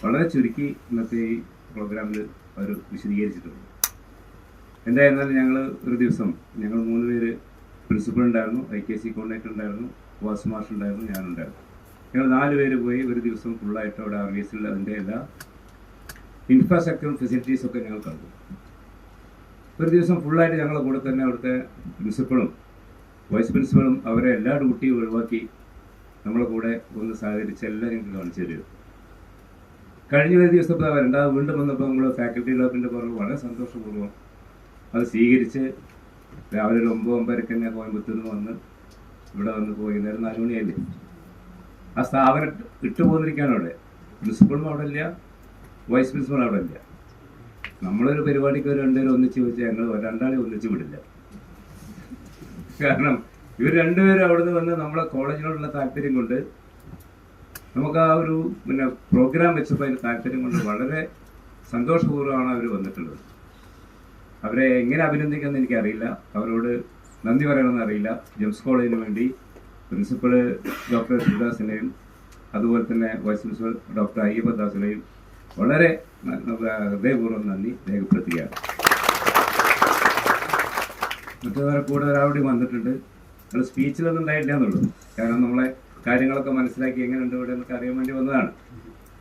വളരെ ചുരുക്കി ഇന്നത്തെ ഈ പ്രോഗ്രാമിൽ അവർ വിശദീകരിച്ചിട്ടുണ്ട്. എന്തായിരുന്നാലും ഞങ്ങൾ ഒരു ദിവസം ഞങ്ങൾ 3 പേര് പ്രിൻസിപ്പൾ ഉണ്ടായിരുന്നു, IQAC കോർഡിനേറ്റർ ഉണ്ടായിരുന്നു, വാസ് മാസ്റ്റർ ഉണ്ടായിരുന്നു, ഞാനുണ്ടായിരുന്നു. ഞങ്ങൾ 4 പേര് പോയി ഒരു ദിവസം ഫുള്ളായിട്ട് അവിടെ RVSൽ അതിൻ്റെ എല്ലാ ഇൻഫ്രാസ്ട്രക്ചറും ഫെസിലിറ്റീസൊക്കെ ഞങ്ങൾ കണ്ടു. ഒരു ദിവസം ഫുള്ളായിട്ട് ഞങ്ങളുടെ കൂടെ തന്നെ അവിടുത്തെ പ്രിൻസിപ്പളും വൈസ് പ്രിൻസിപ്പളും അവരെ എല്ലാ ഡ്യൂട്ടിയും ഒഴിവാക്കി നമ്മളെ കൂടെ ഒന്ന് സഹകരിച്ച് എല്ലാം ഞങ്ങൾക്ക് കാണിച്ചു തരും. കഴിഞ്ഞ ഒരു ദിവസത്തെ വീണ്ടും വന്നപ്പോൾ നമ്മൾ ഫാക്കൽറ്റി ഡെവലപ്മെൻറ്റ് പറഞ്ഞു വളരെ സന്തോഷപൂർവ്വം അത് സ്വീകരിച്ച് രാവിലെ ഒരു 9-9:30 തന്നെ കോയമ്പത്തൂരിൽ വന്ന് ഇവിടെ വന്ന് പോയി. നേരം 4 മണിയായില്ലേ. ആ സ്ഥാപനം ഇട്ടുപോന്നിരിക്കുകയാണ്. അവിടെ പ്രിൻസിപ്പളും അവിടെ ഇല്ല, വൈസ് പ്രിൻസിപ്പളും അവിടെ ഇല്ല. നമ്മളൊരു പരിപാടിക്ക് ഒരു 2 പേരും ഒന്നിച്ച് ചോദിച്ചാൽ ഞങ്ങൾ 2 ആളെ ഒന്നിച്ച് വിടില്ല. കാരണം ഇവർ 2 പേരും അവിടെ നിന്ന് വന്ന് നമ്മളെ കോളേജിനോടുള്ള താല്പര്യം കൊണ്ട് നമുക്ക് ആ ഒരു പ്രോഗ്രാം വെച്ചപ്പോൾ അതിൻ്റെ താല്പര്യം കൊണ്ട് വളരെ സന്തോഷപൂർവ്വമാണ് അവർ വന്നിട്ടുള്ളത്. അവരെ എങ്ങനെ അഭിനന്ദിക്കാമെന്ന് എനിക്കറിയില്ല, അവരോട് നന്ദി പറയണമെന്ന് അറിയില്ല. ജെംസ് കോളേജിന് വേണ്ടി പ്രിൻസിപ്പൾ ഡോക്ടർ ശിവദാസിനെയും അതുപോലെ തന്നെ വൈസ് പ്രിൻസിപ്പൽ ഡോക്ടർ അയ്യപ്പദാസിനെയും വളരെ ഹൃദയപൂർവ്വം നന്ദി രേഖപ്പെടുത്തുകയാണ്. മറ്റൊരാൾ കൂടെ ഒരാളുടെ വന്നിട്ടുണ്ട്. നമ്മൾ സ്പീച്ചിലൊന്നും ഉണ്ടായില്ല എന്നുള്ളൂ. കാരണം നമ്മളെ കാര്യങ്ങളൊക്കെ മനസ്സിലാക്കി എങ്ങനെയുണ്ട് ഇവിടെ എന്നൊക്കെ അറിയാൻ വേണ്ടി വന്നതാണ്.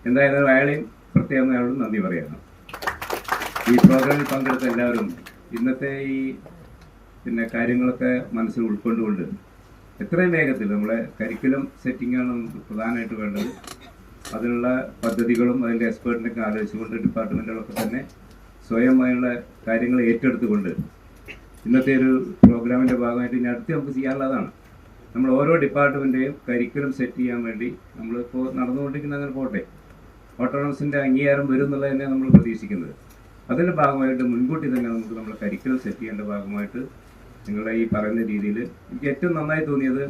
എന്തായാലും അയാളെയും പ്രത്യേകം അയാളോട് നന്ദി പറയണം. ഈ പ്രോഗ്രാമിൽ പങ്കെടുത്ത എല്ലാവരും ഇന്നത്തെ ഈ കാര്യങ്ങളൊക്കെ മനസ്സിൽ ഉൾക്കൊണ്ടുകൊണ്ട് എത്രയും വേഗത്തിൽ നമ്മളെ കരിക്കുലം സെറ്റിംഗാണ് നമുക്ക് പ്രധാനമായിട്ട് വേണ്ടത്. അതിനുള്ള പദ്ധതികളും അതിൻ്റെ എക്സ്പേർട്ടിനൊക്കെ ആലോചിച്ചുകൊണ്ട് ഡിപ്പാർട്ട്മെൻറ്റുകളൊക്കെ തന്നെ സ്വയം അതിനുള്ള കാര്യങ്ങൾ ഏറ്റെടുത്തുകൊണ്ട് ഇന്നത്തെ ഒരു പ്രോഗ്രാമിൻ്റെ ഭാഗമായിട്ട് ഇനി അടുത്ത് നമുക്ക് ചെയ്യാനുള്ളതാണ്. നമ്മൾ ഓരോ ഡിപ്പാർട്ട്മെൻറ്റേയും കരിക്കുലം സെറ്റ് ചെയ്യാൻ വേണ്ടി നമ്മളിപ്പോൾ നടന്നുകൊണ്ടിരിക്കുന്ന അങ്ങനെ പോട്ടെ, ഓട്ടോണമസിൻ്റെ അംഗീകാരം വരും എന്നുള്ളത് തന്നെ നമ്മൾ പ്രതീക്ഷിക്കുന്നത്. അതിൻ്റെ ഭാഗമായിട്ട് മുൻകൂട്ടി തന്നെ നമുക്ക് നമ്മുടെ കരിക്കുലം സെറ്റ് ചെയ്യേണ്ട ഭാഗമായിട്ട് നിങ്ങളുടെ ഈ പറയുന്ന രീതിയിൽ എനിക്ക് ഏറ്റവും നന്നായി തോന്നിയത്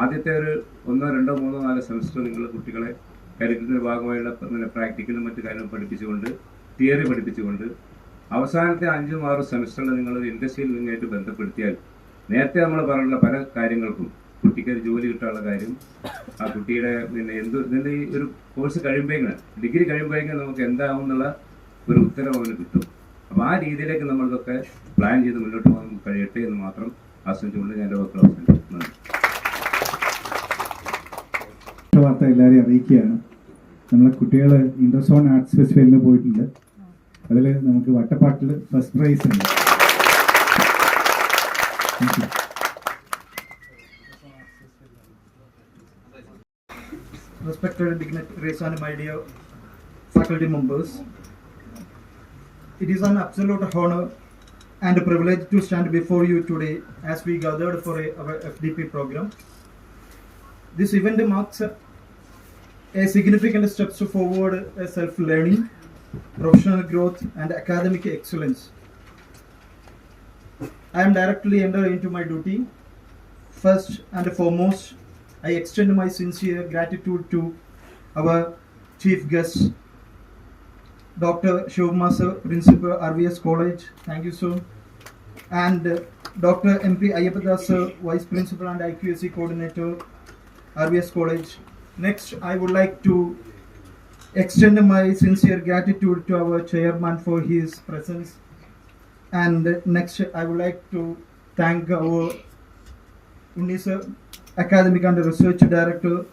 ആദ്യത്തെ ഒരു 1, 2, 3, 4 സെമസ്റ്റർ നിങ്ങൾ കുട്ടികളെ കരിക്കുലത്തിൻ്റെ ഭാഗമായുള്ള പ്രാക്ടിക്കലും മറ്റു കാര്യങ്ങളും പഠിപ്പിച്ചുകൊണ്ട് തിയറി പഠിപ്പിച്ചുകൊണ്ട് അവസാനത്തെ 5, 6 സെമസ്റ്ററിൽ നിങ്ങൾ ഇൻഡസ്ട്രിയിൽ നിന്നായിട്ട് ബന്ധപ്പെടുത്തിയാൽ നേരത്തെ നമ്മൾ പറഞ്ഞുള്ള പല കാര്യങ്ങൾക്കും കുട്ടിക്ക് ഒരു ജോലി കിട്ടാനുള്ള കാര്യം, ആ കുട്ടിയുടെ ഇതിൻ്റെ ഈ ഒരു കോഴ്സ് കഴിയുമ്പോഴേക്കും ഡിഗ്രി കഴിയുമ്പോഴേക്കും നമുക്ക് എന്താവും എന്നുള്ള ഒരു ഉത്തരം അവന് കിട്ടും. അപ്പോൾ ആ രീതിയിലേക്ക് നമ്മളിതൊക്കെ പ്ലാൻ ചെയ്ത് മുന്നോട്ട് പോകാൻ കഴിയട്ടെ എന്ന് മാത്രം ആശ്രയിച്ചുകൊണ്ട് ഞാൻ എൻ്റെ വാക്കുകൾ അവസാനിപ്പിക്കുന്നു. വാർത്ത എല്ലാവരെയും അറിയിക്കുകയാണ്. നമ്മളെ കുട്ടികൾ ഇൻഡോസോൺ ആർട്സ് ഫെസ്റ്റിവലിന് പോയിട്ടുണ്ട്. അതിൽ നമുക്ക് വട്ടപ്പാട്ടിൽ ഫസ്റ്റ് പ്രൈസ് ഉണ്ട്. Respected dignitaries and my dear faculty members, it is an absolute honor and a privilege to stand before you today as we gathered for our FDP program. This event marks a significant steps forward self-learning, professional growth and academic excellence. I am directly enter into my duty. First and foremost, I extend my sincere gratitude to our chief guest, Dr. Sivakumar sir, Principal RVS College. Thank you sir. And Dr. MP Ayyappa sir, Vice Principal and IQAC Coordinator, RVS College. Next, I would like to extend my sincere gratitude to our chairman for his presence. And next, I would like to thank our Unni sir, Academic and Research Director,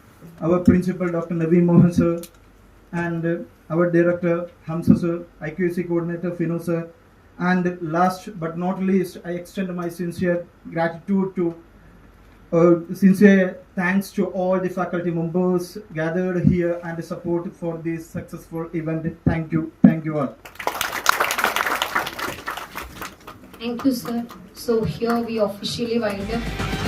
our Principal Dr. Naveen Mohan sir, and our Director Hamza sir, IQAC Coordinator Fino sir, and last but not least, I extend my sincere gratitude to sincere thanks to all the faculty members gathered here and the support for this successful event. Thank you all. Thank you, sir. So here we officially wind up